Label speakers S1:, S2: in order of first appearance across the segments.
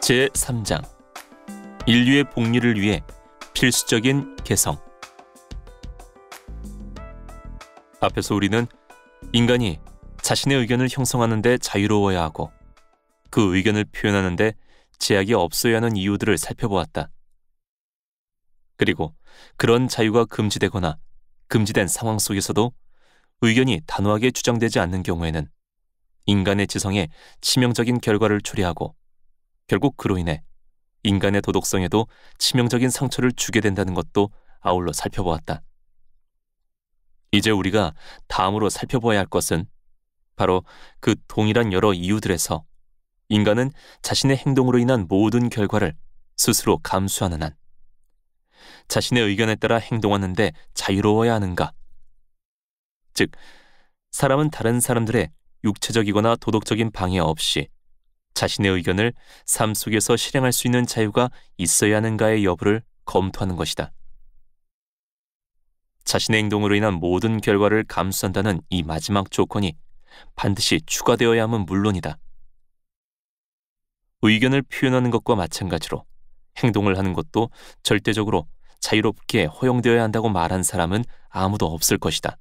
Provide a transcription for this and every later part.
S1: 제3장 인류의 복리를 위해 필수적인 개성. 앞에서 우리는 인간이 자신의 의견을 형성하는 데 자유로워야 하고 그 의견을 표현하는 데 제약이 없어야 하는 이유들을 살펴보았다. 그리고 그런 자유가 금지되거나 금지된 상황 속에서도 의견이 단호하게 주장되지 않는 경우에는 인간의 지성에 치명적인 결과를 초래하고 결국 그로 인해 인간의 도덕성에도 치명적인 상처를 주게 된다는 것도 아울러 살펴보았다. 이제 우리가 다음으로 살펴보아야 할 것은 바로 그 동일한 여러 이유들에서 인간은 자신의 행동으로 인한 모든 결과를 스스로 감수하는 한 자신의 의견에 따라 행동하는데 자유로워야 하는가? 즉, 사람은 다른 사람들의 육체적이거나 도덕적인 방해 없이 자신의 의견을 삶 속에서 실행할 수 있는 자유가 있어야 하는가의 여부를 검토하는 것이다. 자신의 행동으로 인한 모든 결과를 감수한다는 이 마지막 조건이 반드시 추가되어야 함은 물론이다. 의견을 표현하는 것과 마찬가지로 행동을 하는 것도 절대적으로 자유롭게 허용되어야 한다고 말한 사람은 아무도 없을 것이다.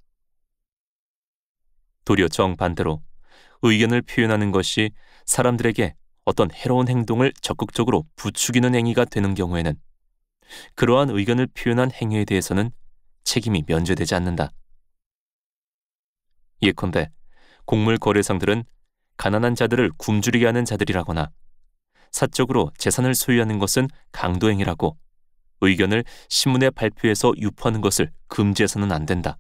S1: 도리어 정반대로 의견을 표현하는 것이 사람들에게 어떤 해로운 행동을 적극적으로 부추기는 행위가 되는 경우에는 그러한 의견을 표현한 행위에 대해서는 책임이 면제되지 않는다. 예컨대 곡물 거래상들은 가난한 자들을 굶주리게 하는 자들이라거나 사적으로 재산을 소유하는 것은 강도행위라고 의견을 신문에 발표해서 유포하는 것을 금지해서는 안 된다.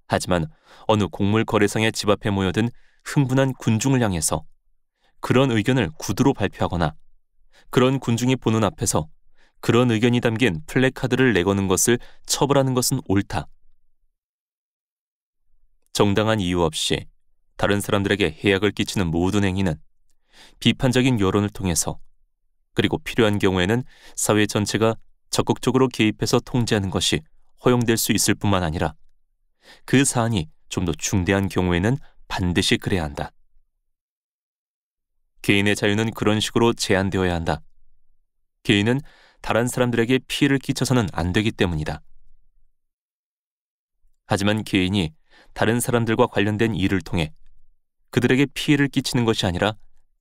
S1: 하지만 어느 곡물 거래상의 집 앞에 모여든 흥분한 군중을 향해서 그런 의견을 구두로 발표하거나 그런 군중이 보는 앞에서 그런 의견이 담긴 플래카드를 내거는 것을 처벌하는 것은 옳다. 정당한 이유 없이 다른 사람들에게 해악을 끼치는 모든 행위는 비판적인 여론을 통해서 그리고 필요한 경우에는 사회 전체가 적극적으로 개입해서 통제하는 것이 허용될 수 있을 뿐만 아니라 그 사안이 좀 더 중대한 경우에는 반드시 그래야 한다. 개인의 자유는 그런 식으로 제한되어야 한다. 개인은 다른 사람들에게 피해를 끼쳐서는 안 되기 때문이다. 하지만 개인이 다른 사람들과 관련된 일을 통해 그들에게 피해를 끼치는 것이 아니라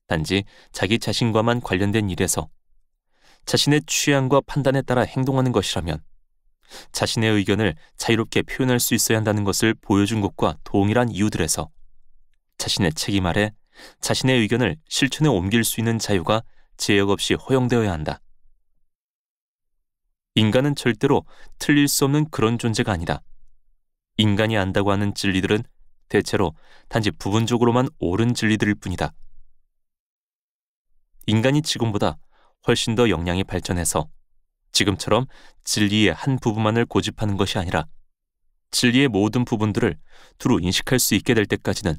S1: 단지 자기 자신과만 관련된 일에서 자신의 취향과 판단에 따라 행동하는 것이라면 자신의 의견을 자유롭게 표현할 수 있어야 한다는 것을 보여준 것과 동일한 이유들에서 자신의 책임 아래 자신의 의견을 실천에 옮길 수 있는 자유가 제약 없이 허용되어야 한다. 인간은 절대로 틀릴 수 없는 그런 존재가 아니다. 인간이 안다고 하는 진리들은 대체로 단지 부분적으로만 옳은 진리들일 뿐이다. 인간이 지금보다 훨씬 더 역량이 발전해서 지금처럼 진리의 한 부분만을 고집하는 것이 아니라 진리의 모든 부분들을 두루 인식할 수 있게 될 때까지는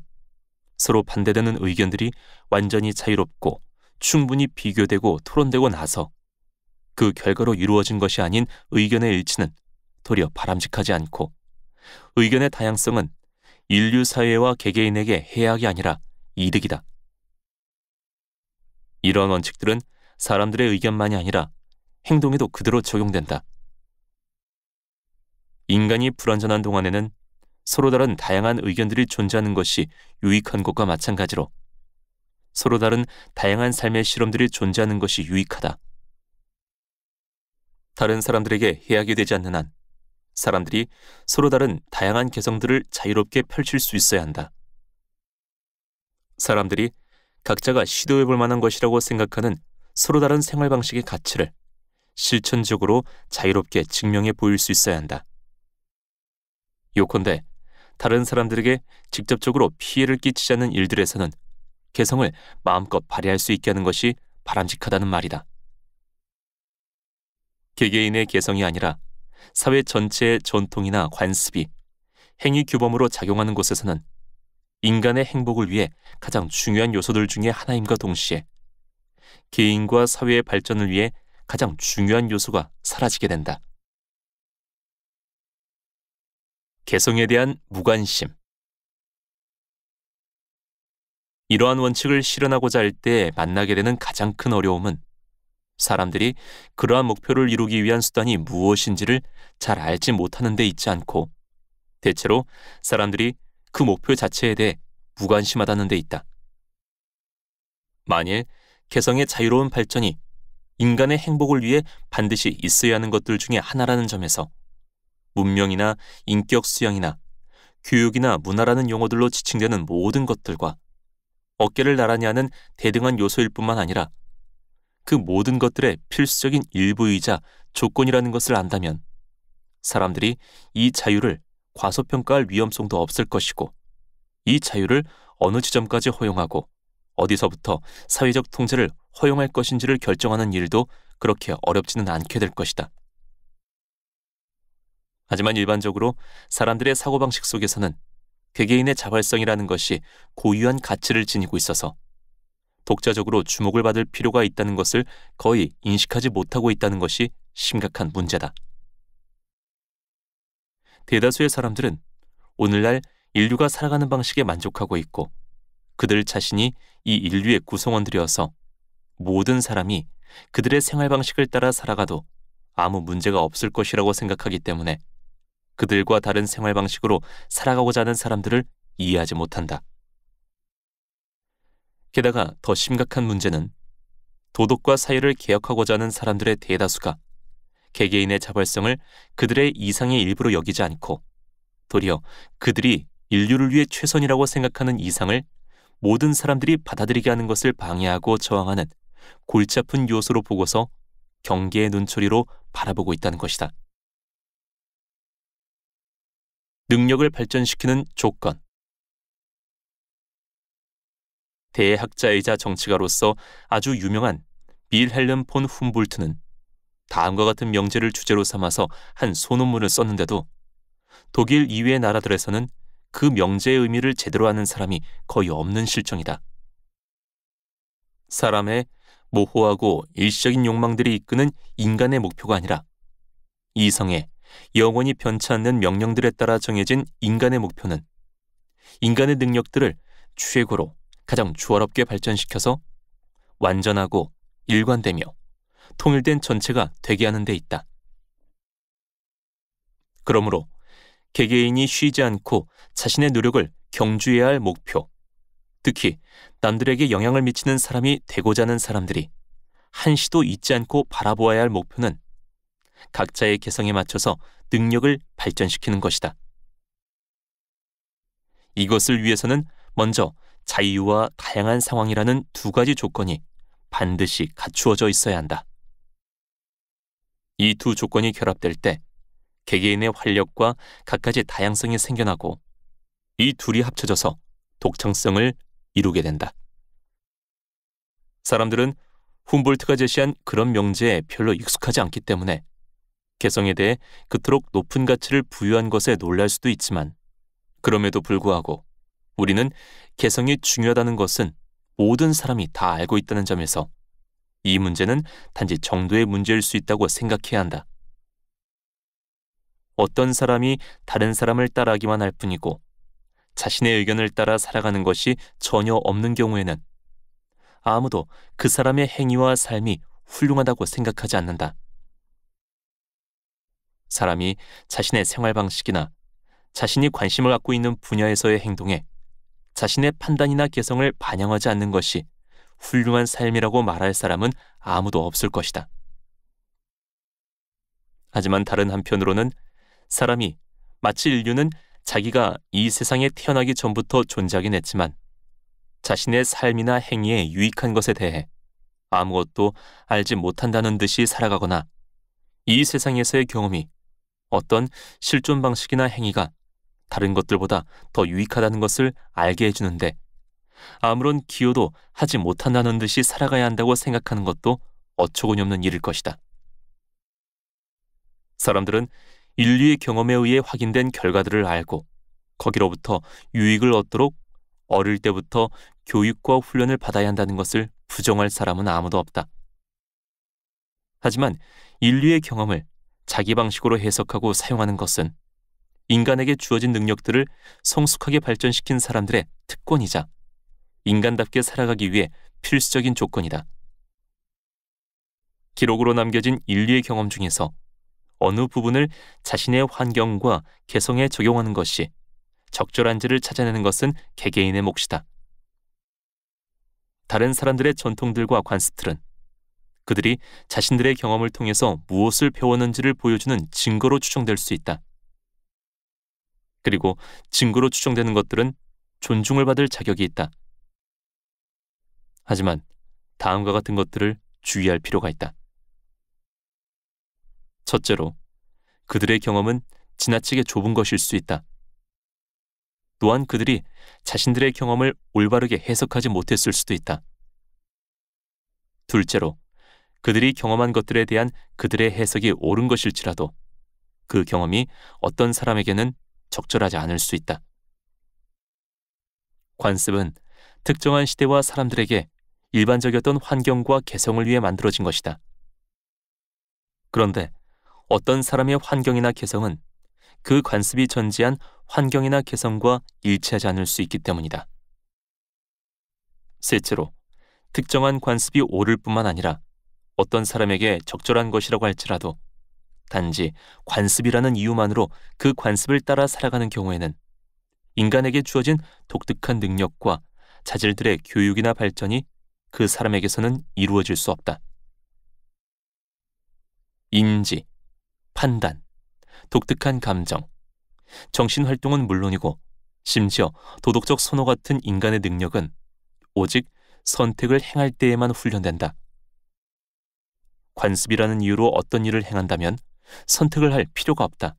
S1: 서로 반대되는 의견들이 완전히 자유롭고 충분히 비교되고 토론되고 나서 그 결과로 이루어진 것이 아닌 의견의 일치는 도리어 바람직하지 않고 의견의 다양성은 인류 사회와 개개인에게 해악이 아니라 이득이다. 이런 원칙들은 사람들의 의견만이 아니라 행동에도 그대로 적용된다. 인간이 불완전한 동안에는 서로 다른 다양한 의견들이 존재하는 것이 유익한 것과 마찬가지로 서로 다른 다양한 삶의 실험들이 존재하는 것이 유익하다. 다른 사람들에게 해악이 되지 않는 한 사람들이 서로 다른 다양한 개성들을 자유롭게 펼칠 수 있어야 한다. 사람들이 각자가 시도해볼 만한 것이라고 생각하는 서로 다른 생활 방식의 가치를 실천적으로 자유롭게 증명해 보일 수 있어야 한다. 요컨대 다른 사람들에게 직접적으로 피해를 끼치지 않는 일들에서는 개성을 마음껏 발휘할 수 있게 하는 것이 바람직하다는 말이다. 개개인의 개성이 아니라 사회 전체의 전통이나 관습이 행위 규범으로 작용하는 곳에서는 인간의 행복을 위해 가장 중요한 요소들 중에 하나임과 동시에 개인과 사회의 발전을 위해 가장 중요한 요소가 사라지게 된다. 개성에 대한 무관심. 이러한 원칙을 실현하고자 할 때 만나게 되는 가장 큰 어려움은 사람들이 그러한 목표를 이루기 위한 수단이 무엇인지를 잘 알지 못하는 데 있지 않고 대체로 사람들이 그 목표 자체에 대해 무관심하다는 데 있다. 만일 개성의 자유로운 발전이 인간의 행복을 위해 반드시 있어야 하는 것들 중에 하나라는 점에서 문명이나 인격 수양이나 교육이나 문화라는 용어들로 지칭되는 모든 것들과 어깨를 나란히 하는 대등한 요소일 뿐만 아니라 그 모든 것들의 필수적인 일부이자 조건이라는 것을 안다면 사람들이 이 자유를 과소평가할 위험성도 없을 것이고 이 자유를 어느 지점까지 허용하고 어디서부터 사회적 통제를 허용할 것인지를 결정하는 일도 그렇게 어렵지는 않게 될 것이다. 하지만 일반적으로 사람들의 사고방식 속에서는 개개인의 자발성이라는 것이 고유한 가치를 지니고 있어서 독자적으로 주목을 받을 필요가 있다는 것을 거의 인식하지 못하고 있다는 것이 심각한 문제다. 대다수의 사람들은 오늘날 인류가 살아가는 방식에 만족하고 있고 그들 자신이 이 인류의 구성원들이어서 모든 사람이 그들의 생활 방식을 따라 살아가도 아무 문제가 없을 것이라고 생각하기 때문에 그들과 다른 생활 방식으로 살아가고자 하는 사람들을 이해하지 못한다. 게다가 더 심각한 문제는 도덕과 사회를 개혁하고자 하는 사람들의 대다수가 개개인의 자발성을 그들의 이상의 일부로 여기지 않고 도리어 그들이 인류를 위해 최선이라고 생각하는 이상을 모든 사람들이 받아들이게 하는 것을 방해하고 저항하는 골치 아픈 요소로 보고서 경계의 눈초리로 바라보고 있다는 것이다. 능력을 발전시키는 조건. 대학자이자 정치가로서 아주 유명한 빌헬름 폰 훔볼트는 다음과 같은 명제를 주제로 삼아서 한 소논문을 썼는데도 독일 이외의 나라들에서는 그 명제의 의미를 제대로 아는 사람이 거의 없는 실정이다. 사람의 모호하고 일시적인 욕망들이 이끄는 인간의 목표가 아니라 이성의 영원히 변치 않는 명령들에 따라 정해진 인간의 목표는 인간의 능력들을 최고로 가장 조화롭게 발전시켜서 완전하고 일관되며 통일된 전체가 되게 하는 데 있다. 그러므로 개개인이 쉬지 않고 자신의 노력을 경주해야 할 목표, 특히 남들에게 영향을 미치는 사람이 되고자 하는 사람들이 한시도 잊지 않고 바라보아야 할 목표는 각자의 개성에 맞춰서 능력을 발전시키는 것이다. 이것을 위해서는 먼저 자유와 다양한 상황이라는 두 가지 조건이 반드시 갖추어져 있어야 한다. 이 두 조건이 결합될 때 개개인의 활력과 갖가지 다양성이 생겨나고 이 둘이 합쳐져서 독창성을 이루게 된다. 사람들은 훔볼트가 제시한 그런 명제에 별로 익숙하지 않기 때문에 개성에 대해 그토록 높은 가치를 부여한 것에 놀랄 수도 있지만 그럼에도 불구하고 우리는 개성이 중요하다는 것은 모든 사람이 다 알고 있다는 점에서 이 문제는 단지 정도의 문제일 수 있다고 생각해야 한다. 어떤 사람이 다른 사람을 따라하기만 할 뿐이고 자신의 의견을 따라 살아가는 것이 전혀 없는 경우에는 아무도 그 사람의 행위와 삶이 훌륭하다고 생각하지 않는다. 사람이 자신의 생활 방식이나 자신이 관심을 갖고 있는 분야에서의 행동에 자신의 판단이나 개성을 반영하지 않는 것이 훌륭한 삶이라고 말할 사람은 아무도 없을 것이다. 하지만 다른 한편으로는 사람이 마치 인류는 자기가 이 세상에 태어나기 전부터 존재하긴 했지만 자신의 삶이나 행위에 유익한 것에 대해 아무것도 알지 못한다는 듯이 살아가거나 이 세상에서의 경험이 어떤 실존 방식이나 행위가 다른 것들보다 더 유익하다는 것을 알게 해주는데 아무런 기여도 하지 못한다는 듯이 살아가야 한다고 생각하는 것도 어처구니 없는 일일 것이다. 사람들은 인류의 경험에 의해 확인된 결과들을 알고 거기로부터 유익을 얻도록 어릴 때부터 교육과 훈련을 받아야 한다는 것을 부정할 사람은 아무도 없다. 하지만 인류의 경험을 자기 방식으로 해석하고 사용하는 것은 인간에게 주어진 능력들을 성숙하게 발전시킨 사람들의 특권이자 인간답게 살아가기 위해 필수적인 조건이다. 기록으로 남겨진 인류의 경험 중에서 어느 부분을 자신의 환경과 개성에 적용하는 것이 적절한지를 찾아내는 것은 개개인의 몫이다. 다른 사람들의 전통들과 관습들은 그들이 자신들의 경험을 통해서 무엇을 배웠는지를 보여주는 증거로 추정될 수 있다. 그리고 증거로 추정되는 것들은 존중을 받을 자격이 있다. 하지만 다음과 같은 것들을 주의할 필요가 있다. 첫째로, 그들의 경험은 지나치게 좁은 것일 수 있다. 또한 그들이 자신들의 경험을 올바르게 해석하지 못했을 수도 있다. 둘째로, 그들이 경험한 것들에 대한 그들의 해석이 옳은 것일지라도 그 경험이 어떤 사람에게는 적절하지 않을 수 있다. 관습은 특정한 시대와 사람들에게 일반적이었던 환경과 개성을 위해 만들어진 것이다. 그런데 어떤 사람의 환경이나 개성은 그 관습이 전제한 환경이나 개성과 일치하지 않을 수 있기 때문이다. 셋째로, 특정한 관습이 옳을 뿐만 아니라 어떤 사람에게 적절한 것이라고 할지라도 단지 관습이라는 이유만으로 그 관습을 따라 살아가는 경우에는 인간에게 주어진 독특한 능력과 자질들의 교육이나 발전이 그 사람에게서는 이루어질 수 없다. 인지, 판단, 독특한 감정, 정신활동은 물론이고 심지어 도덕적 선호 같은 인간의 능력은 오직 선택을 행할 때에만 훈련된다. 관습이라는 이유로 어떤 일을 행한다면 선택을 할 필요가 없다.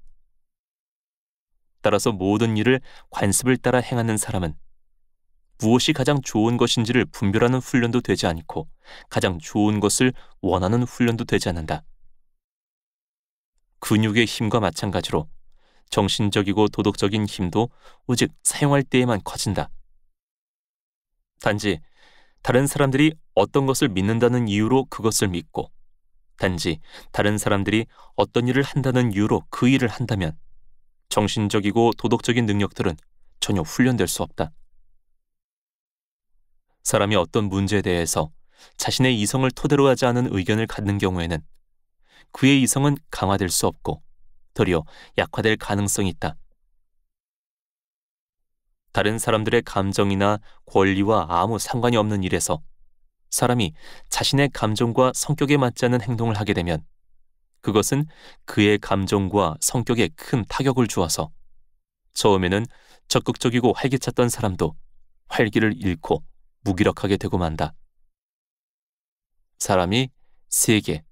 S1: 따라서 모든 일을 관습을 따라 행하는 사람은 무엇이 가장 좋은 것인지를 분별하는 훈련도 되지 않고 가장 좋은 것을 원하는 훈련도 되지 않는다. 근육의 힘과 마찬가지로 정신적이고 도덕적인 힘도 오직 사용할 때에만 커진다. 단지 다른 사람들이 어떤 것을 믿는다는 이유로 그것을 믿고 단지 다른 사람들이 어떤 일을 한다는 이유로 그 일을 한다면 정신적이고 도덕적인 능력들은 전혀 훈련될 수 없다. 사람이 어떤 문제에 대해서 자신의 이성을 토대로 하지 않은 의견을 갖는 경우에는 그의 이성은 강화될 수 없고 도리어 약화될 가능성이 있다. 다른 사람들의 감정이나 권리와 아무 상관이 없는 일에서 사람이 자신의 감정과 성격에 맞지 않는 행동을 하게 되면 그것은 그의 감정과 성격에 큰 타격을 주어서 처음에는 적극적이고 활기찼던 사람도 활기를 잃고 무기력하게 되고 만다. 사람이 세계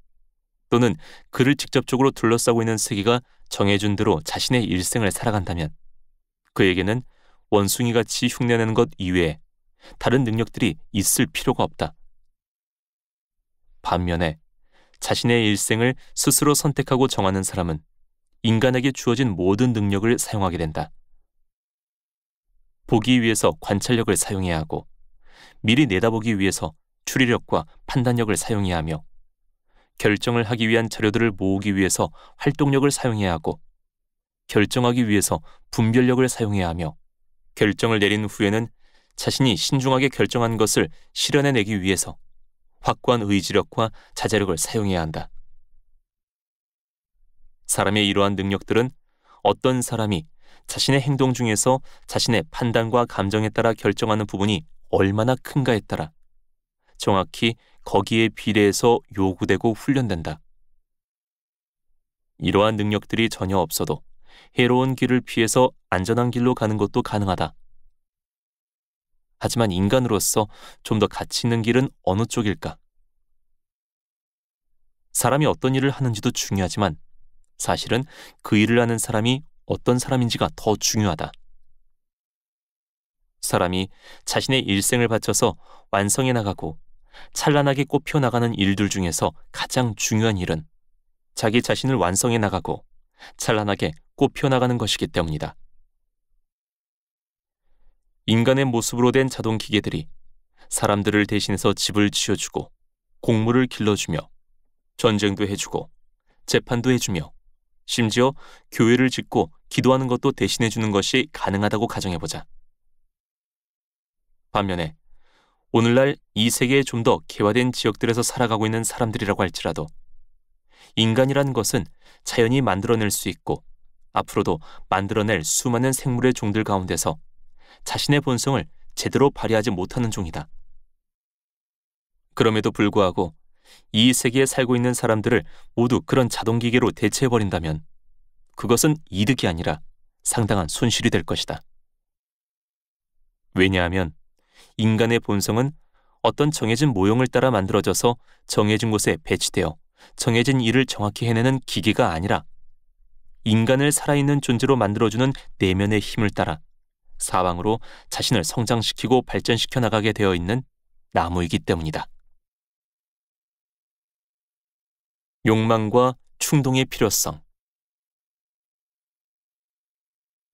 S1: 또는 그를 직접적으로 둘러싸고 있는 세계가 정해준 대로 자신의 일생을 살아간다면 그에게는 원숭이같이 흉내내는 것 이외에 다른 능력들이 있을 필요가 없다. 반면에 자신의 일생을 스스로 선택하고 정하는 사람은 인간에게 주어진 모든 능력을 사용하게 된다. 보기 위해서 관찰력을 사용해야 하고 미리 내다보기 위해서 추리력과 판단력을 사용해야 하며 결정을 하기 위한 자료들을 모으기 위해서 활동력을 사용해야 하고 결정하기 위해서 분별력을 사용해야 하며 결정을 내린 후에는 자신이 신중하게 결정한 것을 실현해내기 위해서 확고한 의지력과 자제력을 사용해야 한다. 사람의 이러한 능력들은 어떤 사람이 자신의 행동 중에서 자신의 판단과 감정에 따라 결정하는 부분이 얼마나 큰가에 따라 정확히 거기에 비례해서 요구되고 훈련된다. 이러한 능력들이 전혀 없어도 해로운 길을 피해서 안전한 길로 가는 것도 가능하다. 하지만 인간으로서 좀 더 가치 있는 길은 어느 쪽일까? 사람이 어떤 일을 하는지도 중요하지만 사실은 그 일을 하는 사람이 어떤 사람인지가 더 중요하다. 사람이 자신의 일생을 바쳐서 완성해 나가고 찬란하게 꽃피어 나가는 일들 중에서 가장 중요한 일은 자기 자신을 완성해 나가고 찬란하게 꽃피어 나가는 것이기 때문이다. 인간의 모습으로 된 자동 기계들이 사람들을 대신해서 집을 지어주고 곡물을 길러주며 전쟁도 해주고 재판도 해주며 심지어 교회를 짓고 기도하는 것도 대신해주는 것이 가능하다고 가정해보자. 반면에 오늘날 이 세계에 좀 더 개화된 지역들에서 살아가고 있는 사람들이라고 할지라도 인간이라는 것은 자연이 만들어낼 수 있고 앞으로도 만들어낼 수많은 생물의 종들 가운데서 자신의 본성을 제대로 발휘하지 못하는 종이다. 그럼에도 불구하고 이 세계에 살고 있는 사람들을 모두 그런 자동기계로 대체해버린다면 그것은 이득이 아니라 상당한 손실이 될 것이다. 왜냐하면 인간의 본성은 어떤 정해진 모형을 따라 만들어져서 정해진 곳에 배치되어 정해진 일을 정확히 해내는 기계가 아니라 인간을 살아있는 존재로 만들어주는 내면의 힘을 따라 사방으로 자신을 성장시키고 발전시켜 나가게 되어 있는 나무이기 때문이다. 욕망과 충동의 필요성.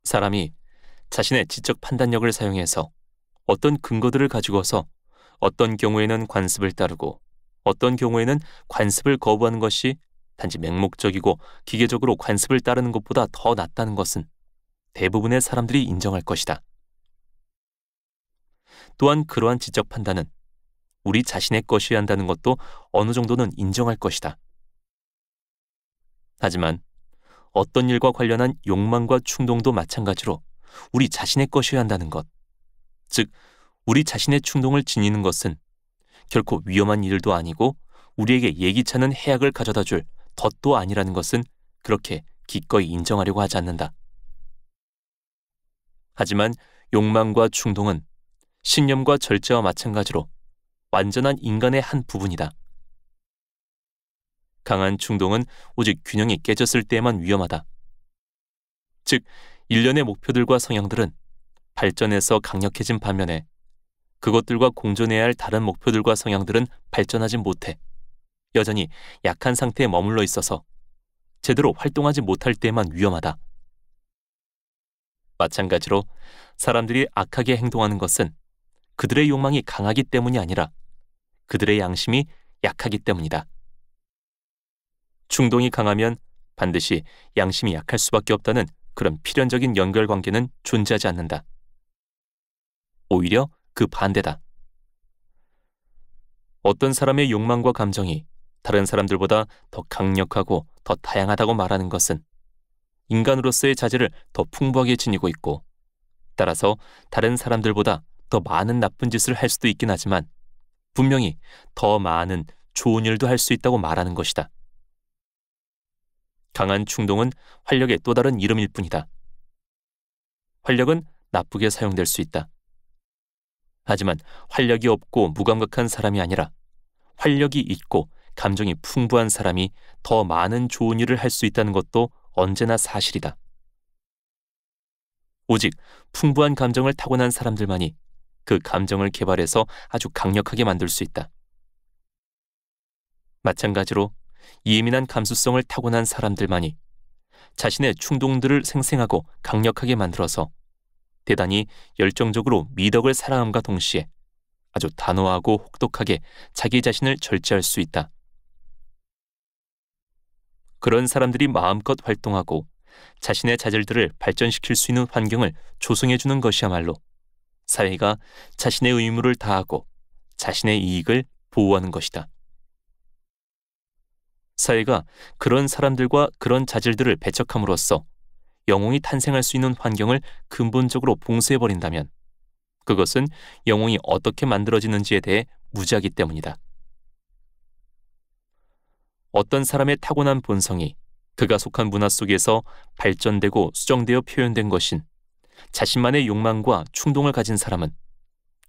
S1: 사람이 자신의 지적 판단력을 사용해서 어떤 근거들을 가지고서 어떤 경우에는 관습을 따르고 어떤 경우에는 관습을 거부하는 것이 단지 맹목적이고 기계적으로 관습을 따르는 것보다 더 낫다는 것은 대부분의 사람들이 인정할 것이다. 또한 그러한 지적 판단은 우리 자신의 것이어야 한다는 것도 어느 정도는 인정할 것이다. 하지만 어떤 일과 관련한 욕망과 충동도 마찬가지로 우리 자신의 것이어야 한다는 것, 즉 우리 자신의 충동을 지니는 것은 결코 위험한 일도 아니고 우리에게 예기치 않은 해악을 가져다 줄 덫도 아니라는 것은 그렇게 기꺼이 인정하려고 하지 않는다. 하지만 욕망과 충동은 신념과 절제와 마찬가지로 완전한 인간의 한 부분이다. 강한 충동은 오직 균형이 깨졌을 때에만 위험하다. 즉, 일련의 목표들과 성향들은 발전해서 강력해진 반면에 그것들과 공존해야 할 다른 목표들과 성향들은 발전하지 못해 여전히 약한 상태에 머물러 있어서 제대로 활동하지 못할 때에만 위험하다. 마찬가지로 사람들이 악하게 행동하는 것은 그들의 욕망이 강하기 때문이 아니라 그들의 양심이 약하기 때문이다. 충동이 강하면 반드시 양심이 약할 수밖에 없다는 그런 필연적인 연결관계는 존재하지 않는다. 오히려 그 반대다. 어떤 사람의 욕망과 감정이 다른 사람들보다 더 강력하고 더 다양하다고 말하는 것은 인간으로서의 자질을 더 풍부하게 지니고 있고 따라서 다른 사람들보다 더 많은 나쁜 짓을 할 수도 있긴 하지만 분명히 더 많은 좋은 일도 할 수 있다고 말하는 것이다. 강한 충동은 활력의 또 다른 이름일 뿐이다. 활력은 나쁘게 사용될 수 있다. 하지만 활력이 없고 무감각한 사람이 아니라 활력이 있고 감정이 풍부한 사람이 더 많은 좋은 일을 할 수 있다는 것도 언제나 사실이다. 오직 풍부한 감정을 타고난 사람들만이 그 감정을 개발해서 아주 강력하게 만들 수 있다. 마찬가지로 예민한 감수성을 타고난 사람들만이 자신의 충동들을 생생하고 강력하게 만들어서 대단히 열정적으로 미덕을 사랑함과 동시에 아주 단호하고 혹독하게 자기 자신을 절제할 수 있다. 그런 사람들이 마음껏 활동하고 자신의 자질들을 발전시킬 수 있는 환경을 조성해 주는 것이야말로 사회가 자신의 의무를 다하고 자신의 이익을 보호하는 것이다. 사회가 그런 사람들과 그런 자질들을 배척함으로써 영웅이 탄생할 수 있는 환경을 근본적으로 봉쇄해버린다면 그것은 영웅이 어떻게 만들어지는지에 대해 무지하기 때문이다. 어떤 사람의 타고난 본성이 그가 속한 문화 속에서 발전되고 수정되어 표현된 것인 자신만의 욕망과 충동을 가진 사람은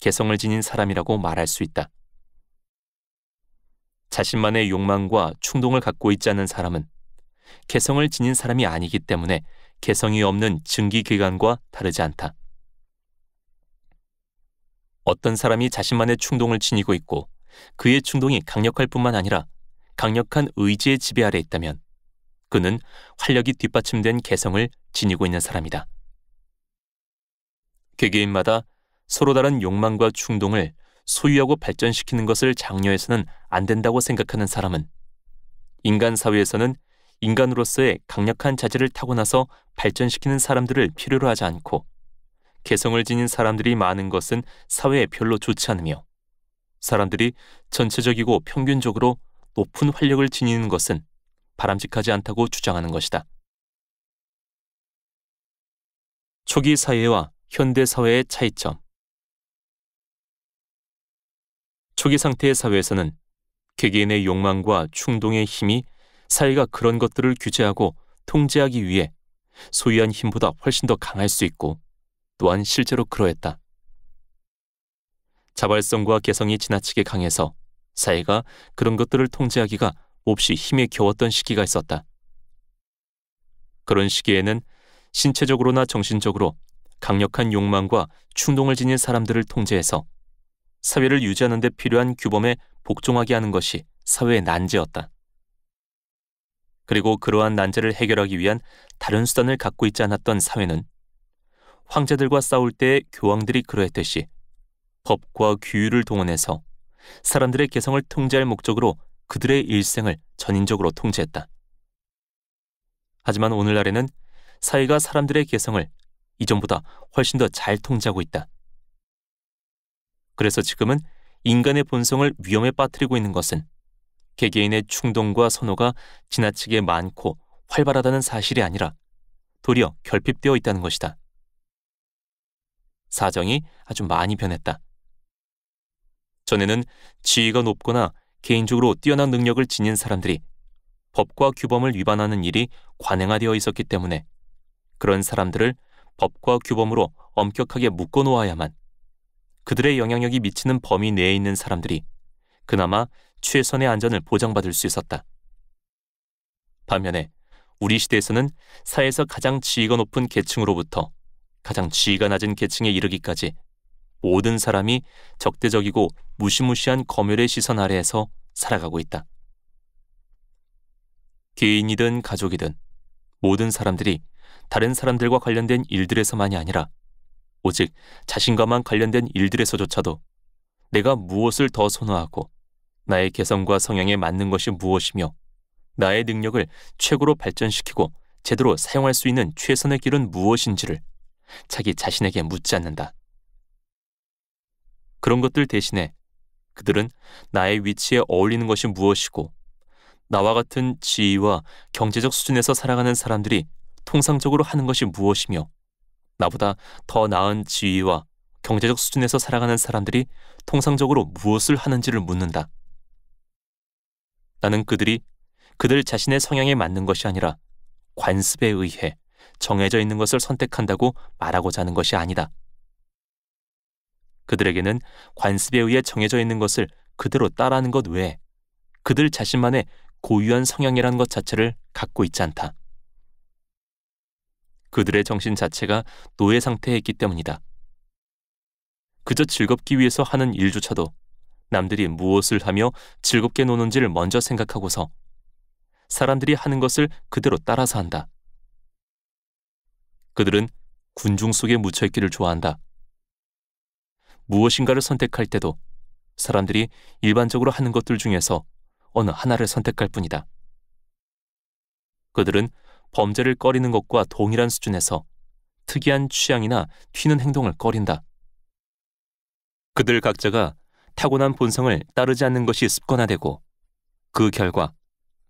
S1: 개성을 지닌 사람이라고 말할 수 있다. 자신만의 욕망과 충동을 갖고 있지 않은 사람은 개성을 지닌 사람이 아니기 때문에 개성이 없는 증기기관과 다르지 않다. 어떤 사람이 자신만의 충동을 지니고 있고 그의 충동이 강력할 뿐만 아니라 강력한 의지의 지배 아래 있다면 그는 활력이 뒷받침된 개성을 지니고 있는 사람이다. 개개인마다 서로 다른 욕망과 충동을 소유하고 발전시키는 것을 장려해서는 안 된다고 생각하는 사람은 인간 사회에서는 인간으로서의 강력한 자질을 타고나서 발전시키는 사람들을 필요로 하지 않고 개성을 지닌 사람들이 많은 것은 사회에 별로 좋지 않으며 사람들이 전체적이고 평균적으로 높은 활력을 지니는 것은 바람직하지 않다고 주장하는 것이다. 초기 사회와 현대 사회의 차이점. 초기 상태의 사회에서는 개개인의 욕망과 충동의 힘이 사회가 그런 것들을 규제하고 통제하기 위해 소유한 힘보다 훨씬 더 강할 수 있고, 또한 실제로 그러했다. 자발성과 개성이 지나치게 강해서 사회가 그런 것들을 통제하기가 몹시 힘에 겨웠던 시기가 있었다. 그런 시기에는 신체적으로나 정신적으로 강력한 욕망과 충동을 지닌 사람들을 통제해서 사회를 유지하는 데 필요한 규범에 복종하게 하는 것이 사회의 난제였다. 그리고 그러한 난제를 해결하기 위한 다른 수단을 갖고 있지 않았던 사회는 황제들과 싸울 때의 교황들이 그러했듯이 법과 규율을 동원해서 사람들의 개성을 통제할 목적으로 그들의 일생을 전인적으로 통제했다. 하지만 오늘날에는 사회가 사람들의 개성을 이전보다 훨씬 더 잘 통제하고 있다. 그래서 지금은 인간의 본성을 위험에 빠뜨리고 있는 것은 개개인의 충동과 선호가 지나치게 많고 활발하다는 사실이 아니라 도리어 결핍되어 있다는 것이다. 사정이 아주 많이 변했다. 전에는 지위가 높거나 개인적으로 뛰어난 능력을 지닌 사람들이 법과 규범을 위반하는 일이 관행화되어 있었기 때문에 그런 사람들을 법과 규범으로 엄격하게 묶어놓아야만 그들의 영향력이 미치는 범위 내에 있는 사람들이 그나마 최선의 안전을 보장받을 수 있었다. 반면에 우리 시대에서는 사회에서 가장 지위가 높은 계층으로부터 가장 지위가 낮은 계층에 이르기까지 모든 사람이 적대적이고 무시무시한 검열의 시선 아래에서 살아가고 있다. 개인이든 가족이든 모든 사람들이 다른 사람들과 관련된 일들에서만이 아니라 오직 자신과만 관련된 일들에서조차도 내가 무엇을 더 선호하고 나의 개성과 성향에 맞는 것이 무엇이며 나의 능력을 최고로 발전시키고 제대로 사용할 수 있는 최선의 길은 무엇인지를 자기 자신에게 묻지 않는다. 그런 것들 대신에 그들은 나의 위치에 어울리는 것이 무엇이고 나와 같은 지위와 경제적 수준에서 살아가는 사람들이 통상적으로 하는 것이 무엇이며 나보다 더 나은 지위와 경제적 수준에서 살아가는 사람들이 통상적으로 무엇을 하는지를 묻는다. 나는 그들이 그들 자신의 성향에 맞는 것이 아니라 관습에 의해 정해져 있는 것을 선택한다고 말하고자 하는 것이 아니다. 그들에게는 관습에 의해 정해져 있는 것을 그대로 따라하는 것 외에 그들 자신만의 고유한 성향이라는 것 자체를 갖고 있지 않다. 그들의 정신 자체가 노예 상태에 있기 때문이다. 그저 즐겁기 위해서 하는 일조차도 남들이 무엇을 하며 즐겁게 노는지를 먼저 생각하고서 사람들이 하는 것을 그대로 따라서 한다. 그들은 군중 속에 묻혀있기를 좋아한다. 무엇인가를 선택할 때도 사람들이 일반적으로 하는 것들 중에서 어느 하나를 선택할 뿐이다. 그들은 범죄를 꺼리는 것과 동일한 수준에서 특이한 취향이나 튀는 행동을 꺼린다. 그들 각자가 타고난 본성을 따르지 않는 것이 습관화되고 그 결과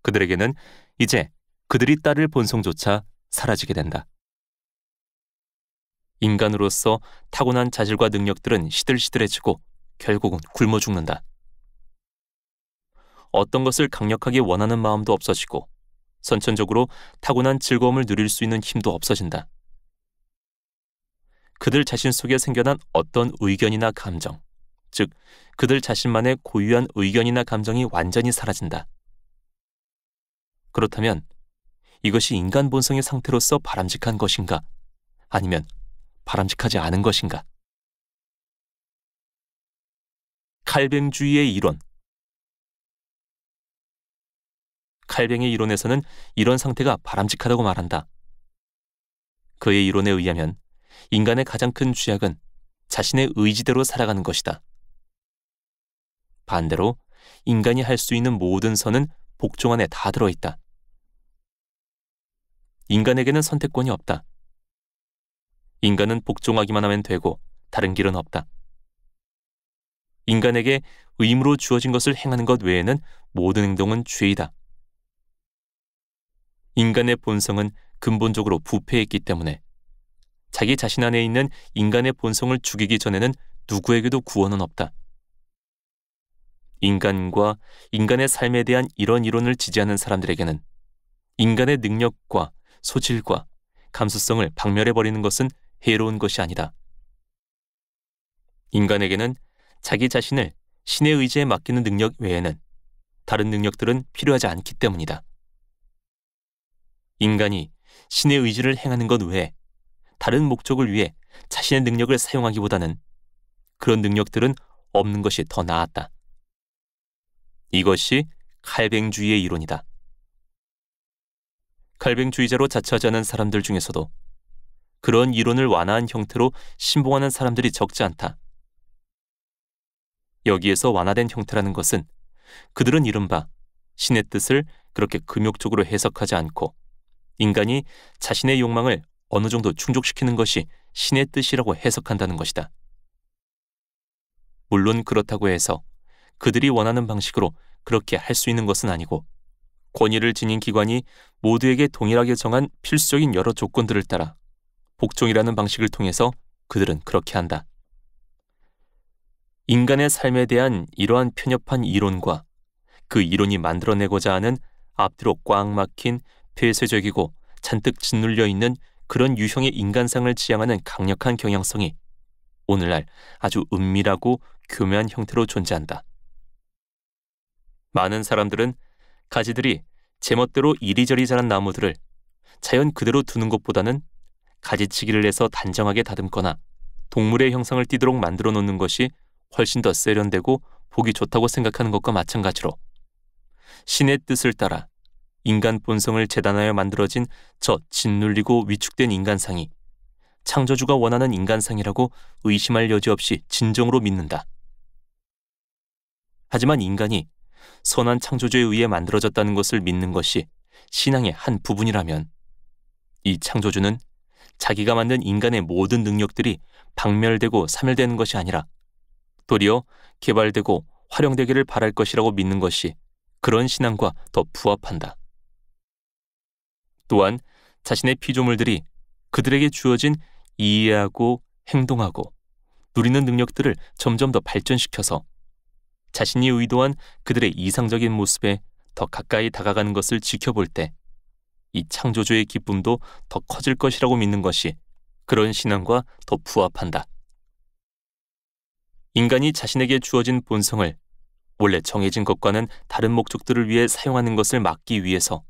S1: 그들에게는 이제 그들이 따를 본성조차 사라지게 된다. 인간으로서 타고난 자질과 능력들은 시들시들해지고 결국은 굶어 죽는다. 어떤 것을 강력하게 원하는 마음도 없어지고 선천적으로 타고난 즐거움을 누릴 수 있는 힘도 없어진다. 그들 자신 속에 생겨난 어떤 의견이나 감정, 즉 그들 자신만의 고유한 의견이나 감정이 완전히 사라진다. 그렇다면 이것이 인간 본성의 상태로서 바람직한 것인가? 아니면 바람직하지 않은 것인가? 칼뱅주의의 이론. 칼뱅의 이론에서는 이런 상태가 바람직하다고 말한다. 그의 이론에 의하면 인간의 가장 큰 죄악은 자신의 의지대로 살아가는 것이다. 반대로 인간이 할 수 있는 모든 선은 복종 안에 다 들어있다. 인간에게는 선택권이 없다. 인간은 복종하기만 하면 되고 다른 길은 없다. 인간에게 의무로 주어진 것을 행하는 것 외에는 모든 행동은 죄이다. 인간의 본성은 근본적으로 부패했기 때문에 자기 자신 안에 있는 인간의 본성을 죽이기 전에는 누구에게도 구원은 없다. 인간과 인간의 삶에 대한 이런 이론을 지지하는 사람들에게는 인간의 능력과 소질과 감수성을 박멸해버리는 것은 해로운 것이 아니다. 인간에게는 자기 자신을 신의 의지에 맡기는 능력 외에는 다른 능력들은 필요하지 않기 때문이다. 인간이 신의 의지를 행하는 것 외에 다른 목적을 위해 자신의 능력을 사용하기보다는 그런 능력들은 없는 것이 더 나았다. 이것이 칼뱅주의의 이론이다. 칼뱅주의자로 자처하지 않은 사람들 중에서도 그런 이론을 완화한 형태로 신봉하는 사람들이 적지 않다. 여기에서 완화된 형태라는 것은 그들은 이른바 신의 뜻을 그렇게 금욕적으로 해석하지 않고 인간이 자신의 욕망을 어느 정도 충족시키는 것이 신의 뜻이라고 해석한다는 것이다. 물론 그렇다고 해서 그들이 원하는 방식으로 그렇게 할 수 있는 것은 아니고 권위를 지닌 기관이 모두에게 동일하게 정한 필수적인 여러 조건들을 따라 복종이라는 방식을 통해서 그들은 그렇게 한다. 인간의 삶에 대한 이러한 편협한 이론과 그 이론이 만들어내고자 하는 앞뒤로 꽉 막힌 폐쇄적이고 잔뜩 짓눌려 있는 그런 유형의 인간상을 지향하는 강력한 경향성이 오늘날 아주 은밀하고 교묘한 형태로 존재한다. 많은 사람들은 가지들이 제멋대로 이리저리 자란 나무들을 자연 그대로 두는 것보다는 가지치기를 해서 단정하게 다듬거나 동물의 형상을 띠도록 만들어 놓는 것이 훨씬 더 세련되고 보기 좋다고 생각하는 것과 마찬가지로 신의 뜻을 따라 인간 본성을 재단하여 만들어진 저 짓눌리고 위축된 인간상이 창조주가 원하는 인간상이라고 의심할 여지 없이 진정으로 믿는다. 하지만 인간이 선한 창조주에 의해 만들어졌다는 것을 믿는 것이 신앙의 한 부분이라면 이 창조주는 자기가 만든 인간의 모든 능력들이 박멸되고 사멸되는 것이 아니라 도리어 개발되고 활용되기를 바랄 것이라고 믿는 것이 그런 신앙과 더 부합한다. 또한 자신의 피조물들이 그들에게 주어진 이해하고 행동하고 누리는 능력들을 점점 더 발전시켜서 자신이 의도한 그들의 이상적인 모습에 더 가까이 다가가는 것을 지켜볼 때 이 창조주의 기쁨도 더 커질 것이라고 믿는 것이 그런 신앙과 더 부합한다. 인간이 자신에게 주어진 본성을 원래 정해진 것과는 다른 목적들을 위해 사용하는 것을 막기 위해서